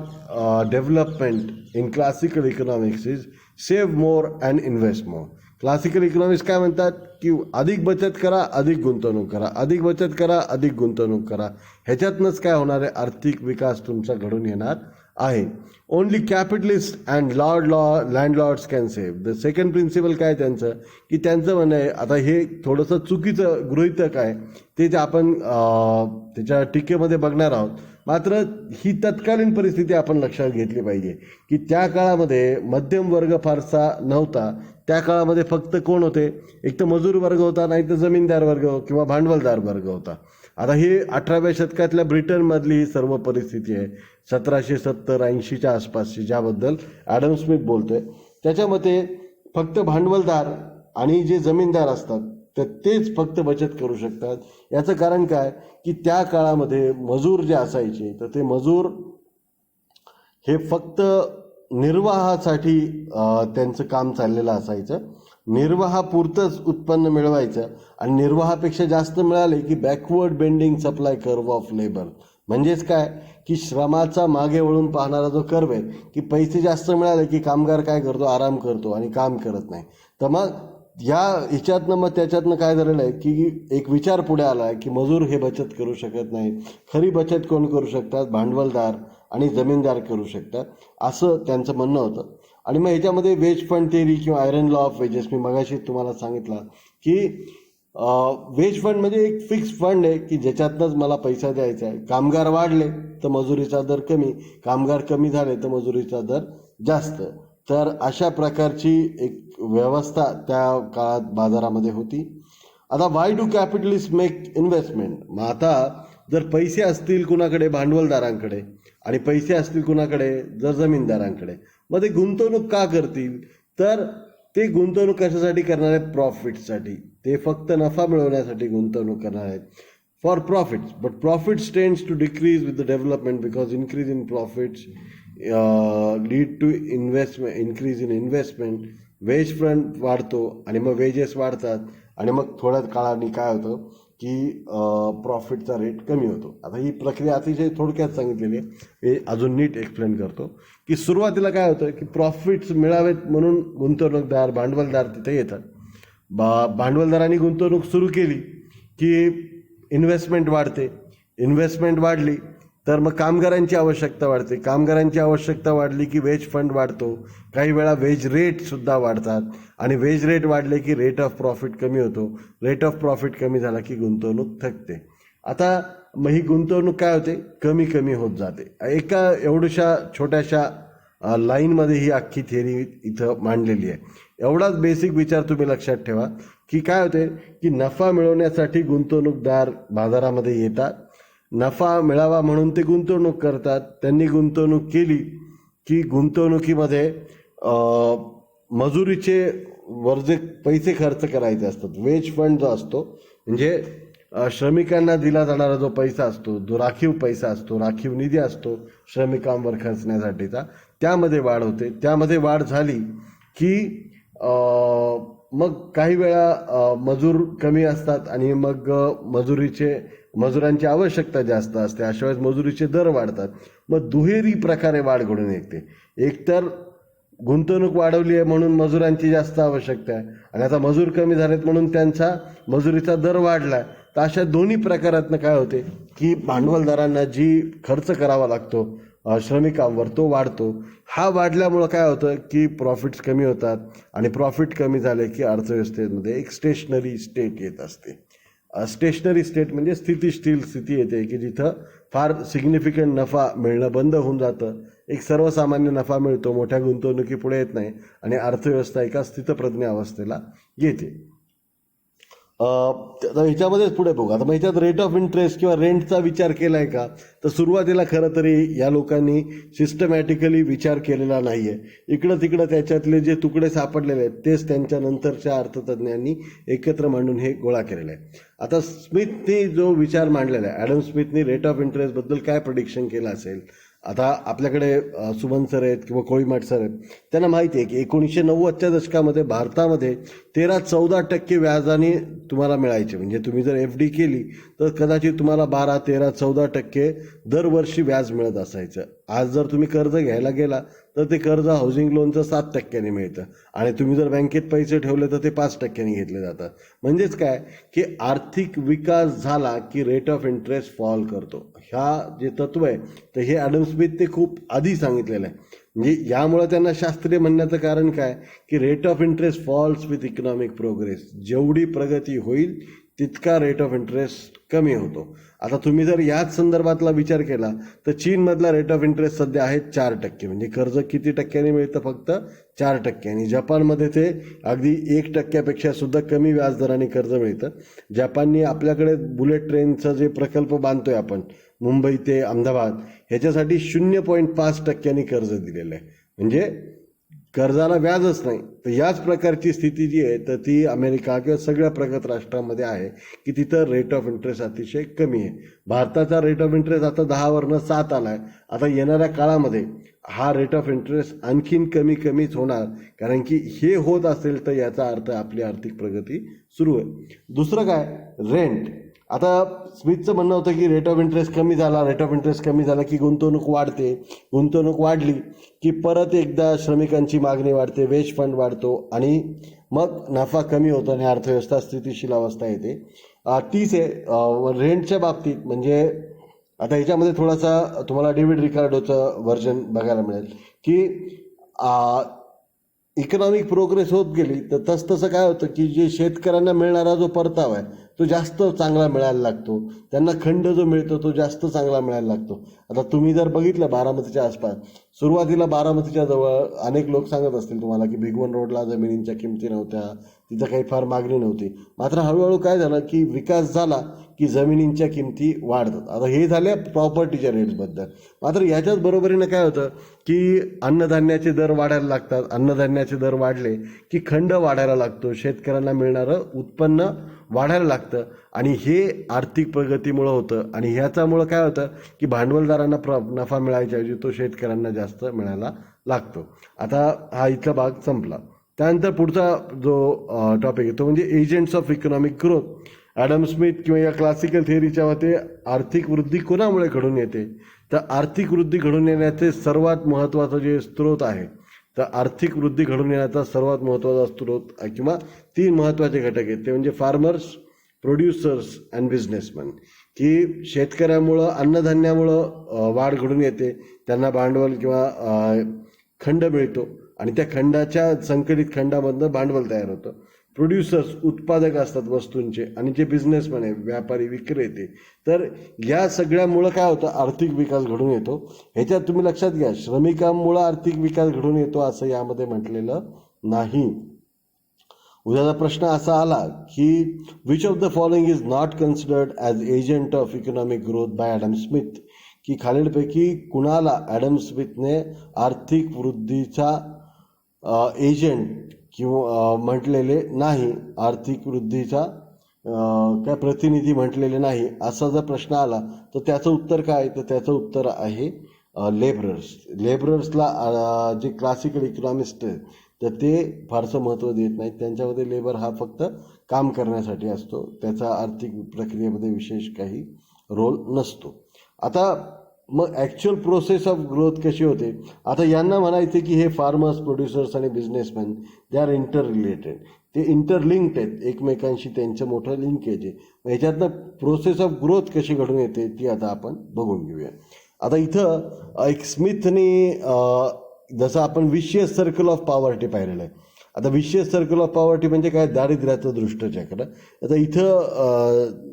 development in classical economics is save more and invest more. Classical economics काय म्हणतात की अधिक बचत करा, अधिक गुंतवणूक करा, अधिक बचत करा, अधिक गुंतवणूक करा. ह्याच्यातनंच काय होणार आहे, आर्थिक विकास तुमचा घडून येणार आहे. Only capitalist and landlords can save. The second principle काय त्यांचं की त्यांचं म्हणणं आहे, आता हे थोडंसं चुकीचं गृहीतक आहे ते आपण त्याच्या टीकेमध्ये बघणार आहोत. मात्र ही तत्कालीन परिस्थिती आपण लक्षात घेतली पाहिजे की त्या काळामध्ये मध्यम वर्ग फारसा नव्हता. त्या काळामध्ये फक्त कोण होते, एक तर मजूर वर्ग होता, नाही तर जमीनदार वर्ग किंवा भांडवलदार वर्ग होता. आता ही 18व्या शतकातल्या ब्रिटनमधली ही सर्व परिस्थिती आहे 1770-80च्या आसपासची, ज्याबद्दल ॲडम स्मिथ बोलतोय. त्याच्या मते फक्त भांडवलदार आणि जे जमीनदार असतात तर तेच फक्त बचत करू शकतात. याचं कारण काय की त्या काळामध्ये मजूर जे असायचे तर ते मजूर हे फक्त निर्वाहासाठी त्यांचं काम चाललेलं असायचं. निर्वाहापुरतंच उत्पन्न मिळवायचं आणि निर्वाहापेक्षा जास्त मिळाले की backward bending supply curve of labour. म्हणजेच काय की श्रमाचा मागे वळून पाहणारा जो कर्व आहे की पैसे जास्त मिळाले की कामगार काय करतो, आराम करतो आणि काम करत नाही. तर मग या ह्याच्यातनं मग त्याच्यातनं काय झालेलं आहे की एक विचार पुढे आला आहे की मजूर हे बचत करू शकत नाही. खरी बचत कोण करू शकतात, भांडवलदार आणि जमीनदार करू शकतात, असं त्यांचं म्हणणं होतं. आणि मग ह्याच्यामध्ये वेज फंड थेअरी किंवा आयरन लॉ ऑफ वेजेस, मी मगाशी तुम्हाला सांगितलं की वेज फंड म्हणजे एक फिक्स फंड आहे की ज्याच्यातनंच मला पैसा द्यायचा आहे. कामगार वाढले तर मजुरीचा दर कमी, कामगार कमी झाले तर मजुरीचा दर जास्त. तर अशा प्रकारची एक व्यवस्था त्या काळात बाजारामध्ये होती. आता why do capitalist make investment. मग आता जर पैसे असतील कुणाकडे, भांडवलदारांकडे, आणि पैसे असतील कुणाकडे, जर जमीनदारांकडे, मग ते गुंतवणूक का करतील? तर ते गुंतवणूक कशासाठी करणार आहेत? प्रॉफिटसाठी. ते फक्त नफा मिळवण्यासाठी गुंतवणूक करणार आहेत, for profits. But profits tends to decrease with the development because increase in profits lead to investment, increase in investment, wage fund वाढतो आणि मग वेजेस वाढतात आणि मग थोड्या काळाने काय होतं की प्रॉफिटचा रेट कमी होतो. आता ही प्रक्रिया अतिशय थोडक्यात सांगितलेली आहे, हे अजून नीट एक्सप्लेन करतो की सुरुवातीला काय होतं की प्रॉफिट्स मिळावेत म्हणून गुंतवणूकदार, भांडवलदार तिथे येतात. भांडवलदारांनी गुंतवणूक सुरू केली की इन्व्हेस्टमेंट वाढते, इन्व्हेस्टमेंट वाढली तर मग कामगारांची आवश्यकता वाढते, कामगारांची आवश्यकता वाढली की वेज फंड वाढतो, काही वेळा वेज रेटसुद्धा वाढतात आणि वेज रेट वाढले की रेट ऑफ प्रॉफिट कमी होतो, रेट ऑफ प्रॉफिट कमी झाला की गुंतवणूक थकते. आता मग ही गुंतवणूक काय होते, कमी कमी होत जाते. एका एवढ्याशा छोट्याशा लाईनमध्ये ही अख्खी थिअरी इथं मांडलेली आहे. एवढाच बेसिक विचार तुम्ही लक्षात ठेवा की काय होते की नफा मिळवण्यासाठी गुंतवणूकदार बाजारामध्ये येतात, नफा मिळावा म्हणून ते गुंतवणूक करतात. त्यांनी गुंतवणूक केली की गुंतवणुकीमध्ये मजुरीचे वर जे पैसे खर्च करायचे असतात, वेज फंड जो असतो म्हणजे श्रमिकांना दिला जाणारा जो पैसा असतो, जो राखीव पैसा असतो, राखीव निधी असतो श्रमिकांवर खर्चण्यासाठीचा, त्यामध्ये वाढ होते. त्यामध्ये वाढ झाली की मग काही वेळा मजूर कमी असतात आणि मग मजुरांची आवश्यकता जास्त असते. अशा वेळेस मजुरीचे दर वाढतात. मग दुहेरी प्रकारे वाढ घडून येते. एकतर गुंतवणूक वाढवली आहे म्हणून मजुरांची जास्त आवश्यकता आहे आणि आता मजूर कमी झालेत म्हणून त्यांचा मजुरीचा दर वाढला आहे. तर अशा दोन्ही प्रकारातनं काय होते की भांडवलदारांना जी खर्च करावा लागतो श्रमिकांवर तो वाढतो. हा वाढल्यामुळं काय होतं की प्रॉफिट्स कमी होतात आणि प्रॉफिट कमी झाले की अर्थव्यवस्थेमध्ये एक स्टेशनरी स्टेट येत असते. स्टेशनरी स्टेट म्हणजे स्थितीशील स्थिती येते की जिथं फार सिग्निफिकंट नफा मिळणं बंद होऊन जातं. एक सर्वसामान्य नफा मिळतो, मोठ्या गुंतवणुकी पुढे येत नाही आणि अर्थव्यवस्था एका स्थितप्रज्ञ अवस्थेला येते. आता ह्याच्यामध्येच पुढे बघू. आता मग ह्याच्यात रेट ऑफ इंटरेस्ट किंवा रेंटचा विचार केला आहे का, तर सुरुवातीला खरं तरी या लोकांनी सिस्टमॅटिकली विचार केलेला नाही आहे. इकडं तिकडं त्याच्यातले जे तुकडे सापडलेले आहेत तेच त्यांच्या नंतरच्या अर्थतज्ज्ञांनी एकत्र मांडून हे गोळा केलेलं आहे. आता स्मिथने जो विचार मांडलेला आहे, ॲडम स्मिथने रेट ऑफ इंटरेस्टबद्दल काय प्रेडिक्शन केलं असेल. आता आपल्याकडे सुमन सर आहेत किंवा कोळीमठ सर आहेत, त्यांना माहिती आहे की 1990च्या दशकामध्ये भारतामध्ये 13-14% व्याजाने तुम्हाला मिळायचे. म्हणजे तुम्ही जर FD केली तर कदाचित तुम्हाला 12-13-14% दरवर्षी व्याज मिळत असायचं. आज जर तुम्ही कर्ज घ्यायला गेला तर ते कर्ज हाऊसिंग लोनचं 7% मिळतं आणि तुम्ही जर बँकेत पैसे ठेवले तर ते 5% घेतले जातात. म्हणजेच काय की आर्थिक विकास झाला की रेट ऑफ इंटरेस्ट फॉल करतो. ह्या जे तत्व आहे तर हे ॲडम स्मिथ ते खूप आधी सांगितलेलं आहे. म्हणजे यामुळं त्यांना शास्त्रीय म्हणण्याचं कारण काय की rate of interest falls with economic progress. जेवढी प्रगती होईल तितका रेट ऑफ इंटरेस्ट कमी होतो. आता तुम्ही जर याच संदर्भातला विचार केला तर चीनमधला रेट ऑफ इंटरेस्ट सध्या आहे 4%. म्हणजे कर्ज किती टक्क्यांनी मिळतं, फक्त 4%. आणि जपानमध्ये ते अगदी 1%पेक्षा सुद्धा कमी व्याजदराने कर्ज मिळतं. जपाननी आपल्याकडे बुलेट ट्रेनचं जे प्रकल्प बांधतोय आपण मुंबई ते अहमदाबाद, ह्याच्यासाठी 0.5% कर्ज दिलेलं आहे. म्हणजे कर्जाला व्याजच नाही. तर याच प्रकारची स्थिती जी आहे तर ती अमेरिका किंवा सगळ्या प्रगत राष्ट्रांमध्ये आहे की तिथं रेट ऑफ इंटरेस्ट अतिशय कमी आहे. भारताचा रेट ऑफ इंटरेस्ट आता 10वरनं 7 आला आहे. आता येणाऱ्या काळामध्ये हा रेट ऑफ इंटरेस्ट आणखीन कमीच होणार, कारण की हे होत असेल तर याचा अर्थ आपली आर्थिक प्रगती सुरू आहे. दुसरं काय, रेंट. आता स्मिथचं म्हणणं होतं की रेट ऑफ इंटरेस्ट कमी झाला की गुंतवणूक वाढते, गुंतवणूक वाढली की परत एकदा श्रमिकांची मागणी वाढते, वेज फंड वाढतो आणि मग नफा कमी होतो आणि अर्थव्यवस्था स्थितीशील अवस्था येते. तीच आहे रेंटच्या बाबतीत. म्हणजे आता ह्याच्यामध्ये थोडासा तुम्हाला डेव्हिड रिकार्डोचं व्हर्जन बघायला मिळेल की इकॉनॉमिक प्रोग्रेस होत गेली तर तसं काय होतं की जे शेतकऱ्यांना मिळणारा जो परतावा आहे तो जास्त चांगला मिळायला लागतो. त्यांना खंड जो मिळतो तो जास्त चांगला मिळायला लागतो. आता तुम्ही जर बघितलं बारामतीच्या आसपास, सुरुवातीला बारामतीच्या जवळ अनेक लोक सांगत असतील तुम्हाला की भिगवण रोडला जमिनींच्या किमती नव्हत्या, तिथं काही फार मागणी नव्हती. मात्र हळूहळू काय झालं की विकास झाला की जमिनींच्या किमती वाढतात. आता हे झाले प्रॉपर्टीच्या रेट्सबद्दल. मात्र याच्याच बरोबरीनं काय होतं की अन्नधान्याचे दर वाढायला लागतात. अन्नधान्याचे दर वाढले की खंड वाढायला लागतो, शेतकऱ्यांना मिळणारं उत्पन्न वाढायला लागतं आणि हे आर्थिक प्रगतीमुळं होतं. आणि ह्याच्यामुळं काय होतं की भांडवलदारांना नफा मिळायच्या ऐवजी तो शेतकऱ्यांना जास्त मिळायला लागतो. आता हा इथला भाग संपला. त्यानंतर पुढचा जो टॉपिक आहे तो म्हणजे agents of economic growth. Adam Smith किंवा या क्लासिकल थिअरीच्या मते आर्थिक वृद्धी कोणामुळे घडून येते, तर आर्थिक वृद्धी घडून येण्याचे सर्वात महत्त्वाचं जे स्रोत आहे, तर आर्थिक वृद्धी घडून येण्याचा सर्वात महत्त्वाचा स्रोत किंवा 3 महत्त्वाचे घटक आहेत ते म्हणजे फार्मर्स, प्रोड्युसर्स अँड बिझनेसमॅन. की शेतकऱ्यामुळं अन्नधान्यामुळं वाढ घडून येते, त्यांना भांडवल किंवा खंड मिळतो आणि त्या खंडाच्या संकलित खंडामधनं भांडवल तयार होतं. प्रोड्युसर्स उत्पादक असतात वस्तूंचे आणि जे बिझनेसमॅन आहे व्यापारी विक्रेते, तर या सगळ्यामुळं काय होतं आर्थिक विकास घडून येतो. ह्याच्यात तुम्ही लक्षात घ्या श्रमिकांमुळं आर्थिक विकास घडून येतो असं यामध्ये म्हटलेलं नाही. उद्याचा प्रश्न असा आला की which of the following is not considered as agent of economic growth by Adam Smith, की खालीलपैकी कुणाला ॲडम स्मिथने आर्थिक वृद्धीचा एजंट किंवा म्हटलेले नाही, आर्थिक वृद्धीचा काय प्रतिनिधी म्हटलेले नाही असा जर प्रश्न आला तर त्याचं उत्तर काय, तर त्याचं उत्तर आहे लेबरर्स. लेबरर्सला जे क्लासिकल इकॉनॉमिस्ट आहेत तर ते फारसं महत्त्व देत नाहीत. त्यांच्यामध्ये लेबर हा फक्त काम करण्यासाठी असतो, त्याचा आर्थिक प्रक्रियेमध्ये विशेष काही रोल नसतो. आता मग ॲक्च्युअल प्रोसेस ऑफ ग्रोथ कशी होते. आता यांना म्हणायचे की हे फार्मर्स, प्रोड्युसर्स आणि businessman they are inter related, ते इंटरलिंक्ड आहेत एकमेकांशी, त्यांचं मोठं लिंकेज आहे. ह्याच्यातनं प्रोसेस ऑफ ग्रोथ कशी घडून येते ती आता आपण बघून घेऊया. आता इथं एक स्मिथने जसं आपण विशियस सर्कल ऑफ पॉवर्टी पाहिलेलं आहे. आता विशियस सर्कल ऑफ पॉवर्टी म्हणजे काय, दारिद्र्याचं दृष्टचक्र. आता इथं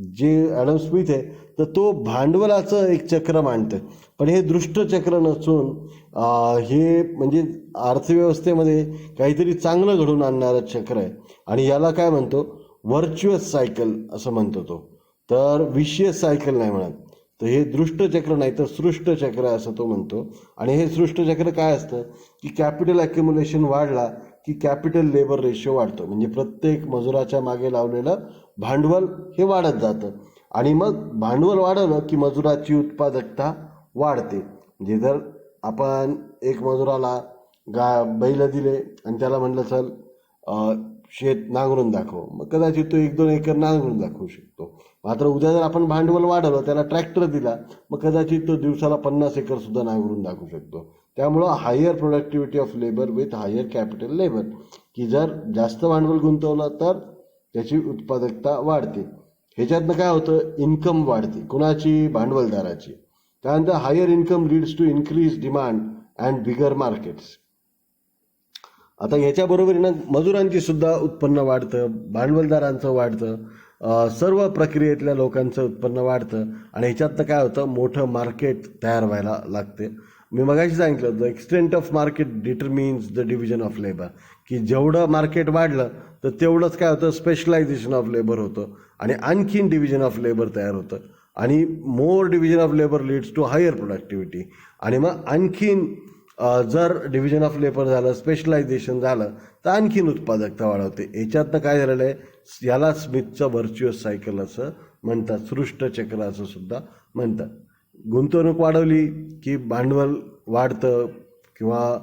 जे ॲडम स्मिथ आहे तर तो भांडवलाचं एक चक्र मांडतं, पण हे दृष्टचक्र नसून हे म्हणजे अर्थव्यवस्थेमध्ये काहीतरी चांगलं घडून आणणारं चक्र आहे आणि याला काय म्हणतो, व्हर्च्युअस सायकल असं म्हणतो तो. तर विशियस सायकल नाही म्हणत, तर हे दृष्टचक्र नाही तर सृष्टचक्र असं तो म्हणतो. आणि हे सृष्टचक्र काय असतं की कॅपिटल ॲक्युम्युलेशन वाढला की कॅपिटल लेबर रेशो वाढतो, म्हणजे प्रत्येक मजुराच्या मागे लावलेलं भांडवल हे वाढत जातं आणि मग भांडवल वाढवलं की मजुराची उत्पादकता वाढते. म्हणजे जर आपण एक मजुराला बैल दिले आणि त्याला म्हणलं चल शेत नांगरून दाखव, मग कदाचित तो 1-2 एकर नांगरून दाखवू शकतो. मात्र उद्या जर आपण भांडवल वाढवलं, त्याला ट्रॅक्टर दिला, मग कदाचित तो दिवसाला 50 एकर सुद्धा नांगरून दाखवू शकतो. त्यामुळं higher productivity of labour with higher capital labour, की जर जास्त भांडवल गुंतवलं तर त्याची उत्पादकता वाढते. ह्याच्यातनं काय होतं, इन्कम वाढते, कुणाची, भांडवलदाराची. त्यानंतर higher income leads to increase demand and bigger markets. आता ह्याच्याबरोबरीनं मजुरांची सुद्धा उत्पन्न वाढतं, भांडवलदारांचं वाढतं, सर्व प्रक्रियेतल्या लोकांचं उत्पन्न वाढतं आणि ह्याच्यातनं काय होतं, मोठं मार्केट तयार व्हायला लागते. मी मगाशी सांगितलं होतं extent of market determines the division of labour, की जेवढं मार्केट वाढलं तर तेवढंच काय होतं, स्पेशलायझेशन ऑफ लेबर होतं आणि आणखीन डिव्हिजन ऑफ लेबर तयार होतं आणि more division of labour leads to higher productivity. आणि मग आणखीन जर डिव्हिजन ऑफ लेबर झालं, स्पेशलायझेशन झालं तर आणखीन उत्पादकता वाढवते. याच्यातनं काय झालेलं आहे, याला स्मिथचं व्हर्च्युअस सायकल असं म्हणतात, सृष्टचक्र असं सुद्धा म्हणतात. गुंतवणूक वाढवली की भांडवल वाढतं किंवा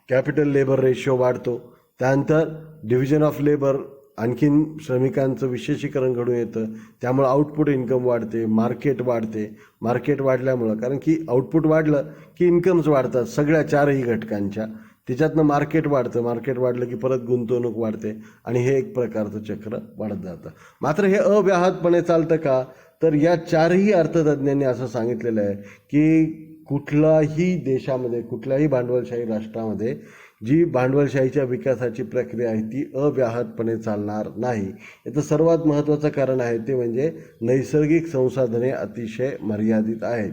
कॅपिटल लेबर रेशो वाढतो. त्यानंतर डिव्हिजन ऑफ लेबर, आणखीन श्रमिकांचं विशेषीकरण घडून येतं, त्यामुळं आउटपुट इन्कम वाढते, मार्केट वाढते. मार्केट वाढल्यामुळं, कारण की आउटपुट वाढलं की इन्कम्स वाढतात सगळ्या 4ही घटकांच्या, त्याच्यातनं मार्केट वाढतं, मार्केट वाढलं की परत गुंतवणूक वाढते आणि हे एक प्रकारचं चक्र वाढत जातं. मात्र हे अव्याहतपणे चालतं का, तर या 4ही अर्थतज्ञांनी असं सांगितलेलं आहे की कुठल्याही देशामध्ये, कुठल्याही भांडवलशाही राष्ट्रामध्ये जी भांडवलशाहीच्या विकासाची प्रक्रिया आहे ती अव्याहतपणे चालणार नाही. याचं सर्वात महत्त्वाचं कारण आहे ते म्हणजे नैसर्गिक संसाधने अतिशय मर्यादित आहेत.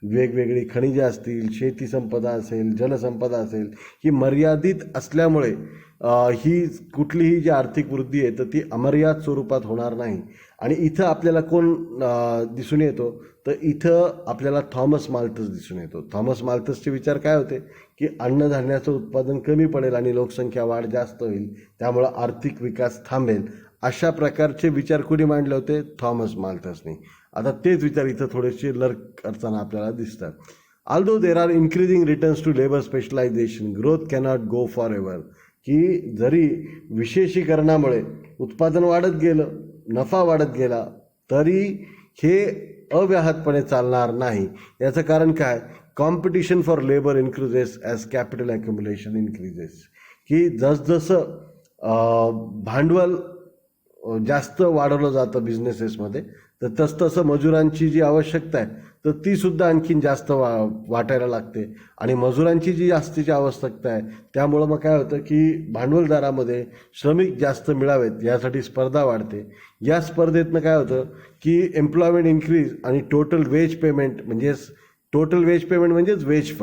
वेगवेगळी खनिजे असतील, शेती संपदा असेल, जलसंपदा असेल, ही मर्यादित असल्यामुळे ही कुठलीही जी आर्थिक वृद्धी आहे तर ती अमर्याद स्वरूपात होणार नाही. आणि इथं आपल्याला कोण दिसून येतो, तर इथं आपल्याला थॉमस माल्थस दिसून येतो. थॉमस माल्थसचे विचार काय होते की अन्नधान्याचं उत्पादन कमी पडेल आणि लोकसंख्या वाढ जास्त होईल, त्यामुळं आर्थिक विकास थांबेल. अशा प्रकारचे विचार कुणी मांडले होते, थॉमस माल्थसने. आता तेच विचार इथं थोडेसे लर्क करताना आपल्याला दिसतात. Although there are increasing returns to labour specialisation growth cannot go forever, की जरी विशेषीकरणामुळे उत्पादन वाढत गेलं, नफा वाढत गेला, तरी हे अव्याहतपणे चालणार नाही. याचं कारण काय? Competition for labour increases as capital ॲक्युम्युलेशन increases, की जसजसं भांडवल जास्त वाढवलं जातं बिझनेसेसमध्ये, तर तसतसं मजुरांची जी आवश्यकता आहे तर ती सुद्धा आणखीन जास्त वाटायला लागते. आणि मजुरांची जी जास्तीची आवश्यकता आहे त्यामुळं मग काय होतं की भांडवलदारामध्ये श्रमिक जास्त मिळावेत यासाठी स्पर्धा वाढते. या स्पर्धेतनं काय होतं की एम्प्लॉयमेंट इन्क्रीज आणि टोटल वेज पेमेंट म्हणजेच वेज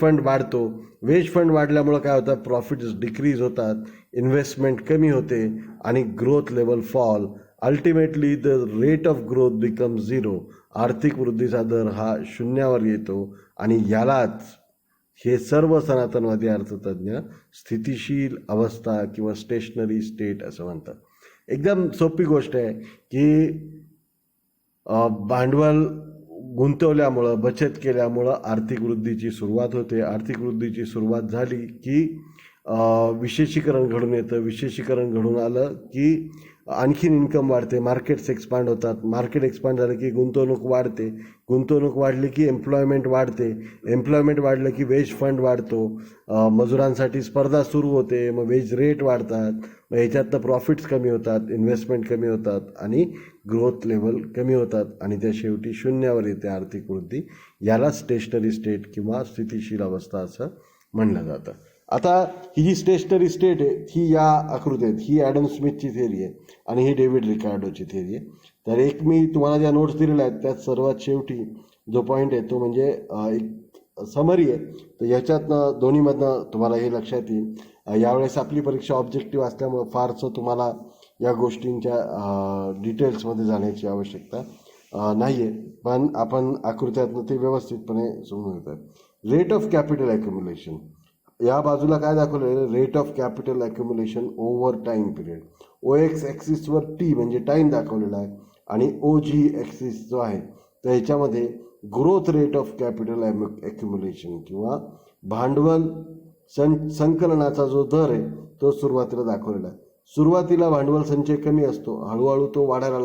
फंड वाढतो. वेज फंड वाढल्यामुळं काय होतं, प्रॉफिट्स डिक्रीज होतात, इन्व्हेस्टमेंट कमी होते आणि growth level fall. Ultimately the rate of growth become zero. आर्थिक वृद्धीचा दर हा शून्यावर येतो आणि यालाच हे सर्व सनातनवादी अर्थतज्ञ स्थितिशील अवस्था किंवा स्टेशनरी स्टेट असं म्हणतात. एकदम सोपी गोष्ट आहे की भांडवल गुंतवल्यामुळं, बचत केल्यामुळं आर्थिक वृद्धीची सुरुवात होते. आर्थिक वृद्धीची सुरुवात झाली की विशेषीकरण घडून येतं. विशेषीकरण घडून आलं की आणखीन इन्कम वाढते, मार्केट्स एक्सपांड होतात. मार्केट एक्सपांड झालं की गुंतवणूक वाढते. गुंतवणूक वाढली की एम्प्लॉयमेंट वाढते. एम्प्लॉयमेंट वाढलं की वेज फंड वाढतो. मजुरांसाठी स्पर्धा सुरू होते, मग वेज रेट वाढतात. मग ह्याच्यातनं प्रॉफिट्स कमी होतात, इन्व्हेस्टमेंट कमी होतात आणि ग्रोथ लेवल कमी होतात आणि त्या शेवटी शून्यावर येते आर्थिक वृद्धी. याला स्टेशनरी स्टेट किंवा स्थितिशील अवस्था असं म्हणलं जातं. आता ही जी स्टेशनरी स्टेट आहे ही या आकृतीत, ही ॲडम स्मिथची थिअरी आहे आणि ही डेव्हिड रिकार्डोची थिअरी आहे. तर एक मी तुम्हाला ज्या नोट्स दिलेल्या आहेत त्यात सर्वात शेवटी जो पॉईंट आहे तो म्हणजे एक समरी आहे. तर याच्यातनं दोन्हीमधनं तुम्हाला हे लक्षात येईल. यावेळेस आपली परीक्षा ऑब्जेक्टिव्ह असल्यामुळं फारसं तुम्हाला या गोष्टींच्या डिटेल्समध्ये जाण्याची आवश्यकता नाही आहे, पण आपण आकृत्यातनं ते व्यवस्थितपणे समजून घेतात. रेट ऑफ कॅपिटल ॲक्युम्युलेशन, या बाजूला काय दाखवलेलं आहे, rate of capital accumulation over time period. OX ॲक्सिसवर टी म्हणजे टाईम दाखवलेला आहे आणि OG ॲक्सिस जो आहे तर ह्याच्यामध्ये growth rate of capital accumulation किंवा भांडवल संकलनाचा जो दर आहे तो सुरुवातीला दाखवलेला आहे. सुरुवातीला भांडवल संचय कमी असतो, हळूहळू तो वाढायला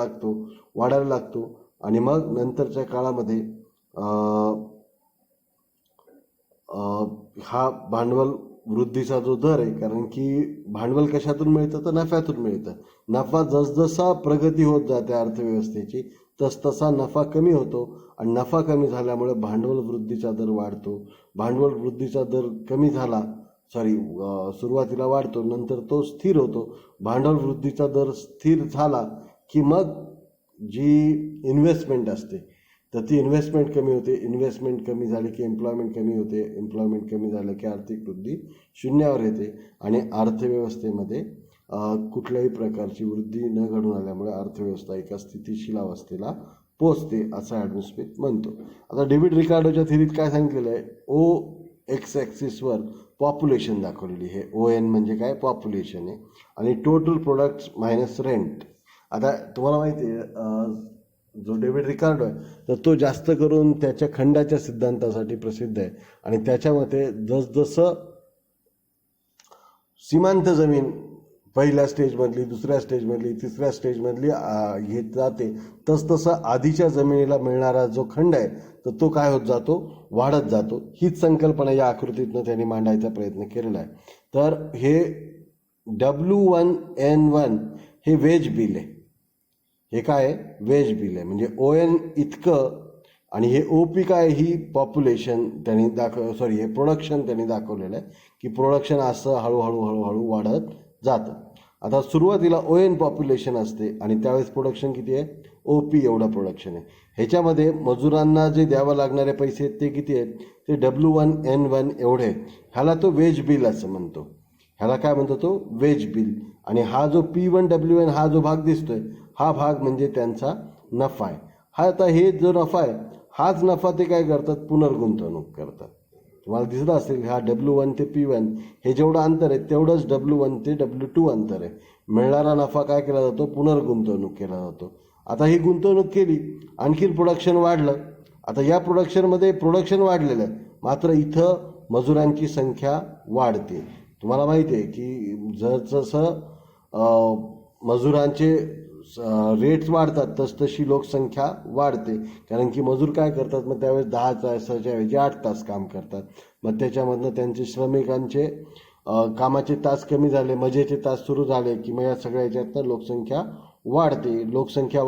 लागतो आणि मग नंतरच्या काळामध्ये हा भांडवल वृद्धीचा जो दर आहे, कारण की भांडवल कशातून मिळतं तर नफ्यातून मिळतं. नफा जसजसा प्रगती होत जाते अर्थव्यवस्थेची तसतसा नफा कमी होतो आणि नफा कमी झाल्यामुळे भांडवल वृद्धीचा दर वाढतो. भांडवल वृद्धीचा दर कमी झाला सुरुवातीला वाढतो, नंतर तो स्थिर होतो. भांडवल वृद्धीचा दर स्थिर झाला की मग जी इन्व्हेस्टमेंट असते तर ती इन्व्हेस्टमेंट कमी होते. इन्व्हेस्टमेंट कमी झाली की एम्प्लॉयमेंट कमी होते. एम्प्लॉयमेंट कमी झालं की आर्थिक वृद्धी शून्यावर येते आणि अर्थव्यवस्थेमध्ये कुठल्याही प्रकारची वृद्धी न घडून आल्यामुळे अर्थव्यवस्था एका स्थितिशील अवस्थेला पोचते असं ॲडम स्मिथ म्हणतो. आता डेव्हिड रिकार्डोच्या थिअरीत काय सांगितलेलं आहे, OX ॲक्सिसवर पॉप्युलेशन दाखवलेली आहे. ON म्हणजे काय, पॉप्युलेशन आहे आणि टोटल प्रोडक्ट्स मायनस रेंट. आता तुम्हाला माहिती आहे जो डेव्हिड रिकार्डो आहे तर तो जास्त करून त्याच्या खंडाच्या सिद्धांतासाठी प्रसिद्ध आहे आणि त्याच्या मते जसजसं सीमांत जमीन पहिल्या स्टेजमधली, दुसऱ्या स्टेजमधली, तिसऱ्या स्टेजमधली घेत जाते तसतसं आधीच्या जमिनीला मिळणारा जो खंड आहे तर तो काय होत जातो, वाढत जातो. हीच संकल्पना या आकृतीतनं त्यांनी मांडायचा प्रयत्न केलेला आहे. तर हे W1N1 हे वेज बिल आहे. हे काय आहे, वेज बिल आहे. म्हणजे ON इतकं आणि हे OP काय, ही पॉप्युलेशन त्यांनी हे प्रोडक्शन त्यांनी दाखवलेलं आहे की प्रोडक्शन असं हळूहळू वाढत जातं. आता सुरुवातीला ON पॉप्युलेशन असते आणि त्यावेळेस प्रोडक्शन किती आहे, OP एवढं प्रोडक्शन आहे. ह्याच्यामध्ये मजुरांना जे द्यावं लागणारे पैसे आहेत ते किती आहेत, ते W1N1 एवढे. ह्याला तो वेज बिल असं म्हणतो. ह्याला काय म्हणतो, तो वेज बिल. आणि हा जो P1WN हा जो भाग दिसतोय हा भाग म्हणजे त्यांचा नफा आहे. आता हे जो नफा आहे हाच नफा ते काय करतात, पुनर्गुंतवणूक करतात. तुम्हाला दिसलं असेल हा W1 ते P1 हे जेवढं अंतर आहे तेवढंच W1 ते W2 अंतर आहे. मिळणारा नफा काय केला जातो, पुनर्गुंतवणूक केला जातो. आता ही गुंतवणूक केली, आणखीन प्रोडक्शन वाढलं आता या प्रोडक्शनमध्ये प्रोडक्शन वाढलेलं आहे, मात्र इथं मजुरांची संख्या वाढते. तुम्हाला माहिती आहे की जसं मजुरांचे रेट्स वाढतात तसतशी लोकसंख्या वाढते. कारण की मजूर काय करतात, मग त्यावेळेस 10 तासाच्या ऐवजी 8 तास काम करतात. मग त्याच्यामधनं त्यांचे श्रमिकांचे कामाचे तास कमी झाले, मजेचे तास सुरू झाले की मग या सगळ्या ह्याच्यातनं लोकसंख्या वाढते. लोकसंख्या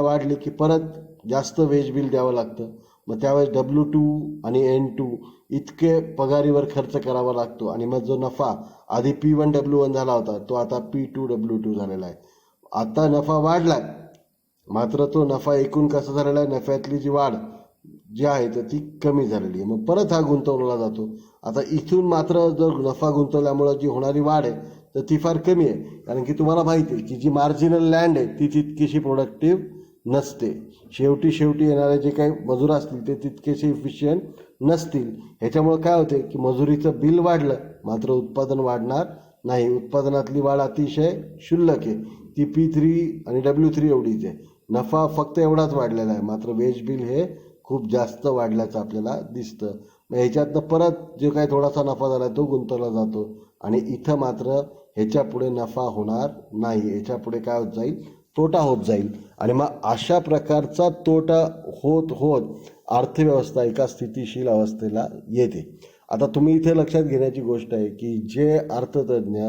वाढली की परत जास्त वेज बिल द्यावं लागतं. मग त्यावेळेस W2 आणि N2 इतके पगारीवर खर्च करावा लागतो. आणि मग जो नफा आधी P1W1 झाला होता तो आता P2W2 झालेला आहे. आता नफा वाढलाय, मात्र तो नफा एकूण कसा झालेला आहे, नफ्यातली जी वाढ जी आहे तर ती कमी झालेली आहे. मग परत हा गुंतवला जातो. आता इथून मात्र जर नफा गुंतवल्यामुळं जी होणारी वाढ आहे तर ती फार कमी आहे. कारण की तुम्हाला माहिती आहे की जी मार्जिनल लँड आहे ती तितकीशी प्रोडक्टिव्ह नसते. शेवटी येणारे जे काही मजूर असतील ते तितकेसे इफिशियंट नसतील. ह्याच्यामुळे काय होते की मजुरीचं बिल वाढलं मात्र उत्पादन वाढणार नाही. उत्पादनातली वाढ अतिशय क्षुल्लक आहे, ती P3 आणि W3 एवढीच आहे. नफा फक्त एवढाच वाढलेला आहे, मात्र वेज बिल हे खूप जास्त वाढल्याचं आपल्याला दिसतं. मग ह्याच्यातनं परत जो काही थोडासा नफा झाला तो गुंतवला जातो. आणि इथं मात्र ह्याच्या पुढे नफा होणार नाही, ह्याच्या पुढे काय होत जाईल, तोटा होत जाईल. आणि मग अशा प्रकारचा तोटा होत होत अर्थव्यवस्था एका स्थितीशील अवस्थेला येते. आता तुम्ही इथे लक्षात घेण्याची गोष्ट आहे की जे अर्थतज्ञ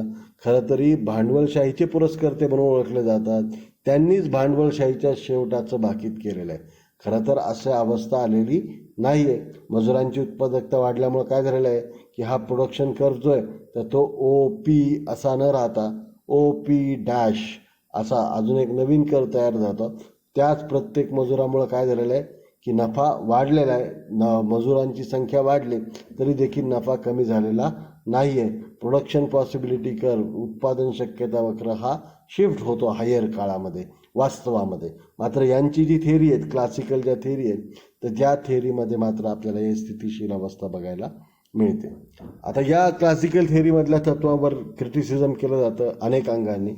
खरं तरी भांडवलशाहीचे पुरस्कर्ते म्हणून ओळखले जातात, त्यांनीच भांडवलशाहीच्या शेवटाचं भाकीत केलेलं आहे. खरं तर अशी अवस्था आलेली नाही आहे. मजुरांची उत्पादकता वाढल्यामुळे काय झालेलं आहे की हा प्रोडक्शन कर्व जो आहे तर तो OP असा न राहता OP- असा अजून एक नवीन कर्व तयार झाला. त्याच प्रत्येक मजुरामुळे काय झालेलं आहे की नफा वाढलेला आहे. मजुरांची संख्या वाढली तरी देखील नफा कमी झालेला नाही आहे. प्रोडक्शन पॉसिबिलिटी कर्व, उत्पादन शक्यता वक्र हा शिफ्ट होतो हायर काळामध्ये वास्तवामध्ये. मात्र यांची जी थेरी आहेत, क्लासिकल ज्या थेरी आहेत, तर त्या थेरीमध्ये मात्र आपल्याला हे स्थितीशील अवस्था बघायला मिळते. आता या क्लासिकल थेरीमधल्या तत्वावर क्रिटिसिझम केलं जातं अनेक अंगांनी.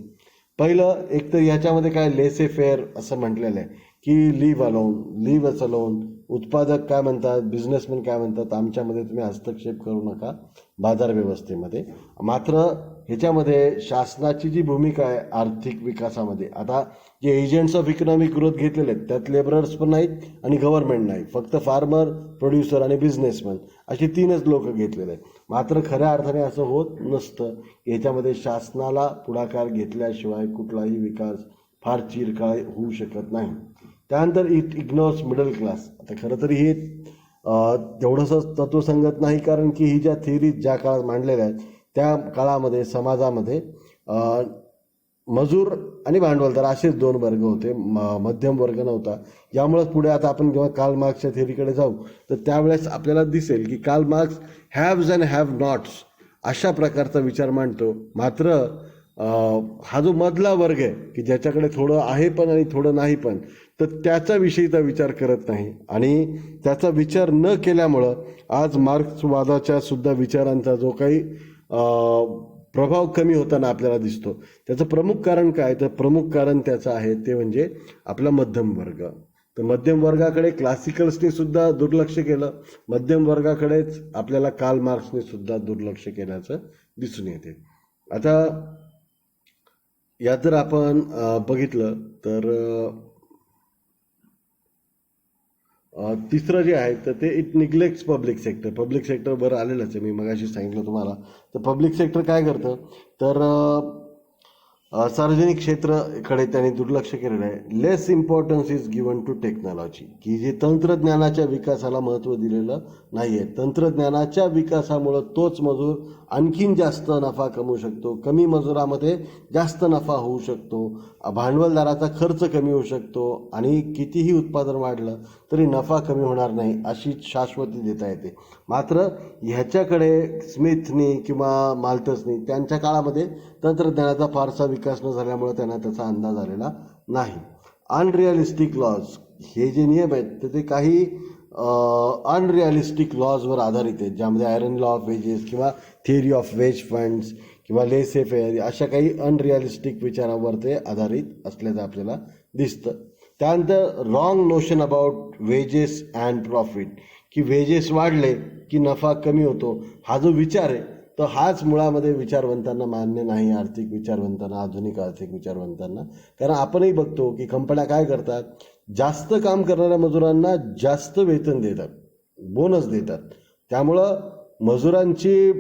पहिलं एक तर ह्याच्यामध्ये काय लेसे फेअर असं म्हटलेलं आहे की लिव्ह अस अलोन. उत्पादक काय म्हणतात, बिझनेसमॅन काय म्हणतात, आमच्यामध्ये तुम्ही हस्तक्षेप करू नका बाजार व्यवस्थेमध्ये. मात्र ह्याच्यामध्ये शासनाची जी भूमिका आहे आर्थिक विकासामध्ये, आता जे एजंट्स ऑफ इकॉनॉमिक ग्रोथ घेतलेले आहेत त्यात लेबरर्स पण नाहीत आणि गव्हर्नमेंट नाही, फक्त फार्मर, प्रोड्युसर आणि बिझनेसमॅन अशी 3च लोक घेतलेले आहेत. मात्र खऱ्या अर्थाने असं होत नसतं. याच्यामध्ये शासनाला पुढाकार घेतल्याशिवाय कुठलाही विकास फार चिरकाळ होऊ शकत नाही. त्यानंतर इट इग्नोर्स मिडल क्लास. आता खरं तरी हे तेवढंसं तत्वसंगत नाही, कारण की ही ज्या थेरीज ज्या काळात मांडलेल्या आहेत त्या काळामध्ये समाजामध्ये मजूर आणि भांडवलदार असेच 2 वर्ग होते, मध्यम वर्ग नव्हता. यामुळेच पुढे आता आपण जेव्हा कार्ल मार्क्सच्या थेरीकडे जाऊ तर त्यावेळेस आपल्याला दिसेल की Karl Marx haves and have nots अशा प्रकारचा विचार मांडतो. मात्र हा जो मधला वर्ग आहे की ज्याच्याकडे थोडं आहे पण आणि थोडं नाही पण, तर त्याचा विषयीचा विचार करत नाही. आणि त्याचा विचार न केल्यामुळं आज मार्क्सवादाच्या सुद्धा विचारांचा जो काही प्रभाव कमी होताना आपल्याला दिसतो. त्याचं प्रमुख कारण काय, तर प्रमुख कारण त्याचं आहे ते म्हणजे आपला मध्यम वर्ग. तर मध्यम वर्गाकडे क्लासिकल्सने सुद्धा दुर्लक्ष केलं, मध्यम वर्गाकडेच आपल्याला कार्ल मार्क्सने सुद्धा दुर्लक्ष केल्याचं दिसून येते. आता यात जर आपण बघितलं तर तिसरं जे आहे तर ते it neglects public sector. Public sector बरं आलेलंच आहे, मी मगाशी सांगितलं तुम्हाला. तर पब्लिक सेक्टर काय करतं तर सार्वजनिक क्षेत्राकडे त्यांनी दुर्लक्ष केलेलं आहे. Less importance is given to technology, की जे तंत्रज्ञानाच्या विकासाला महत्त्व दिलेलं नाही आहे. तंत्रज्ञानाच्या विकासामुळं तोच मजूर आणखीन जास्त नफा कमवू शकतो, कमी मजुरामध्ये जास्त नफा होऊ शकतो, भांडवलदाराचा खर्च कमी होऊ शकतो आणि कितीही उत्पादन वाढलं तरी नफा कमी होणार नाही अशी शाश्वती देता येते. मात्र ह्याच्याकडे स्मिथनी किंवा माल्थसनी त्यांच्या काळामध्ये तंत्रज्ञानाचा फारसा विकास न झाल्यामुळे त्यांना त्याचा अंदाज आलेला नाही. अनरिअलिस्टिक लॉज, हे जे नियम आहेत तर ते काही अनरिअलिस्टिक लॉजवर आधारित आहेत, ज्यामध्ये आयरन लॉ ऑफ वेजेस किंवा थिअरी ऑफ वेज फंड्स किंवा लेसे फेअर अशा काही अनरिअलिस्टिक विचारांवर ते आधारित असल्याचं आपल्याला दिसतं. त्यानंतर wrong notion about wedges and profit, की वेजेस वाढले की नफा कमी होतो, हा जो विचार आहे तर हाच मुळामध्ये विचारवंतांना मान्य नाही, आर्थिक विचारवंतांना, आधुनिक आर्थिक विचारवंतांना. कारण आपणही बघतो की कंपन्या काय करतात, जास्त काम करणाऱ्या मजुरांना जास्त वेतन देतात, बोनस देतात. त्यामुळं मजुरांची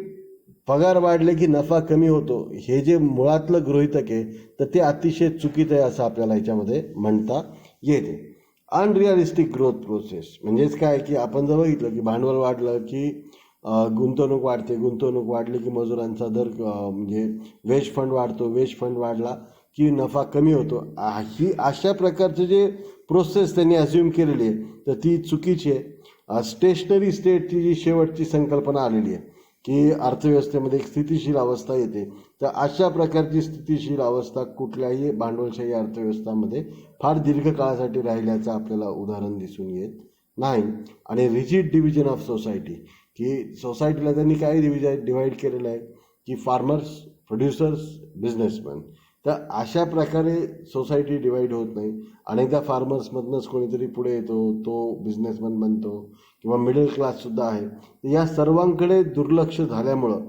पगार वाढले की नफा कमी होतो, हे जे मुळातलं गृहीतक आहे तर ते अतिशय चुकीचं आहे असं आपल्याला याच्यामध्ये म्हणता येते. अनरिअलिस्टिक ग्रोथ प्रोसेस म्हणजेच काय, की आपण जर बघितलं की भांडवल वाढलं की गुंतवणूक वाढते, गुंतवणूक वाढली की मजुरांचा दर म्हणजे वेज फंड वाढतो, वेज फंड वाढला की नफा कमी होतो. ही अशा प्रकारचे जे प्रोसेस त्यांनी अज्युम केलेली आहे तर ती चुकीची आहे. स्टेशनरी स्टेटची जी शेवटची संकल्पना आलेली आहे की अर्थव्यवस्थेमध्ये एक स्थितीशील अवस्था येते, तर अशा प्रकारची स्थितीशील अवस्था कुठल्याही भांडवलशाही अर्थव्यवस्थामध्ये फार दीर्घ काळासाठी राहिल्याचं आपल्याला उदाहरण दिसून येत नाही. आणि रिजिड डिव्हिजन ऑफ सोसायटी, की सोसायटीला त्यांनी काय डिवाईड केलेलं आहे की फार्मर्स, प्रोड्युसर्स, बिझनेसमॅन. तर अशा प्रकारे सोसायटी डिवाईड होत नाही. अनेकदा फार्मर्समधनंच कोणीतरी पुढे येतो, तो बिझनेसमॅन बनतो किंवा मिडल क्लाससुद्धा आहे. या सर्वांकडे दुर्लक्ष झाल्यामुळं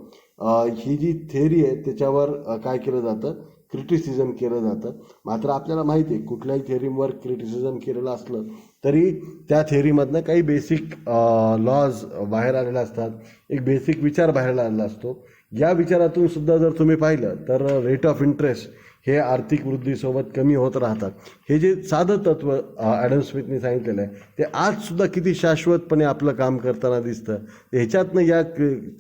ही जी थेअरी आहे त्याच्यावर काय केलं जातं, क्रिटिसिझम केलं जातं. मात्र आपल्याला माहिती आहे कुठल्याही थेअरीवर क्रिटिसिझम केलेलं असलं तरी त्या थेअरीमधनं काही बेसिक लॉज बाहेर आलेले असतात, एक बेसिक विचार बाहेर आलेला असतो. या विचारातून सुद्धा जर तुम्ही पाहिलं तर रेट ऑफ इंटरेस्ट हे आर्थिक वृद्धीसोबत कमी होत राहतात. हे जे साधं तत्व ॲडम स्मिथने सांगितलेलं आहे ते आजसुद्धा किती शाश्वतपणे आपलं काम करताना दिसतं. ह्याच्यातनं या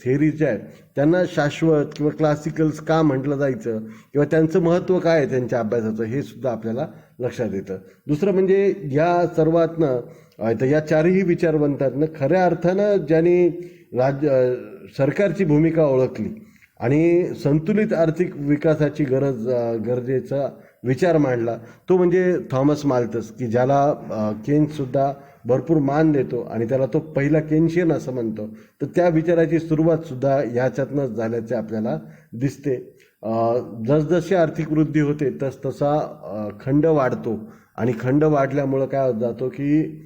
थेअरी ज्या आहेत त्यांना शाश्वत किंवा क्लासिकल्स का म्हटलं जायचं किंवा त्यांचं महत्त्व काय आहे त्यांच्या अभ्यासाचं हे सुद्धा आपल्याला लक्षात येतं. दुसरं म्हणजे या सर्वातनं तर या चारही विचारवंतातनं खऱ्या अर्थानं ज्यांनी सरकारची भूमिका ओळखली आणि संतुलित आर्थिक विकासाची गरजेचा विचार मांडला तो म्हणजे थॉमस माल्थस, की ज्याला केन्ससुद्धा भरपूर मान देतो आणि त्याला तो पहिला केन्शियन असं म्हणतो. तर त्या विचाराची सुरुवातसुद्धा ह्याच्यातनंच झाल्याचे आपल्याला दिसते. जसजशी आर्थिक वृद्धी होते तसा खंड वाढतो आणि खंड वाढल्यामुळं काय होत जातो की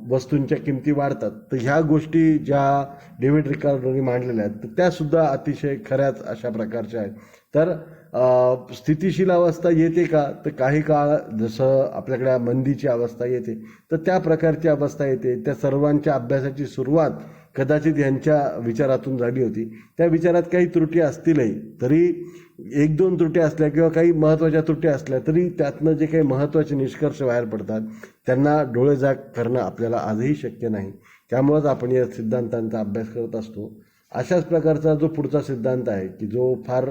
वस्तूंच्या किमती वाढतात. तर ह्या गोष्टी ज्या डेव्हिड रिकार्डोनी मांडलेल्या आहेत तर त्यासुद्धा अतिशय खऱ्याच अशा प्रकारच्या आहेत. तर स्थितीशील अवस्था येते का, तर काही काळ जसं आपल्याकडे मंदीची अवस्था येते तर त्या प्रकारची अवस्था येते. त्या सर्वांच्या अभ्यासाची सुरुवात कदाचित यांच्या विचारातून झाली होती. त्या विचारात काही त्रुटी असतीलही तरी एक दोन त्रुटी असल्या किंवा काही महत्त्वाच्या त्रुटी असल्या तरी त्यातनं जे काही महत्त्वाचे निष्कर्ष बाहेर पडतात त्यांना डोळेझाक करणं आपल्याला आजही शक्य नाही. त्यामुळंच आपण या सिद्धांतांचा अभ्यास करत असतो. अशाच प्रकारचा जो पुढचा सिद्धांत आहे की जो फार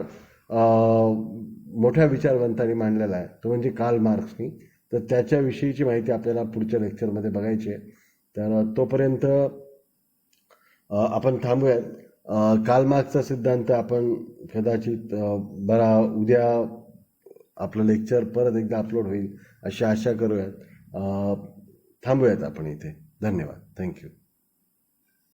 मोठ्या विचारवंतांनी मांडलेला आहे तो म्हणजे कार्ल मार्क्सनी. तर त्याच्याविषयीची माहिती आपल्याला पुढच्या लेक्चरमध्ये बघायची आहे. तर तोपर्यंत आपण थांबूयात. कार्ल मार्क्सचा सिद्धांत आपण कदाचित उद्या आपलं लेक्चर परत एकदा अपलोड होईल अशी आशा करूयात. थांबूयात आपण इथे. धन्यवाद. थँक्यू.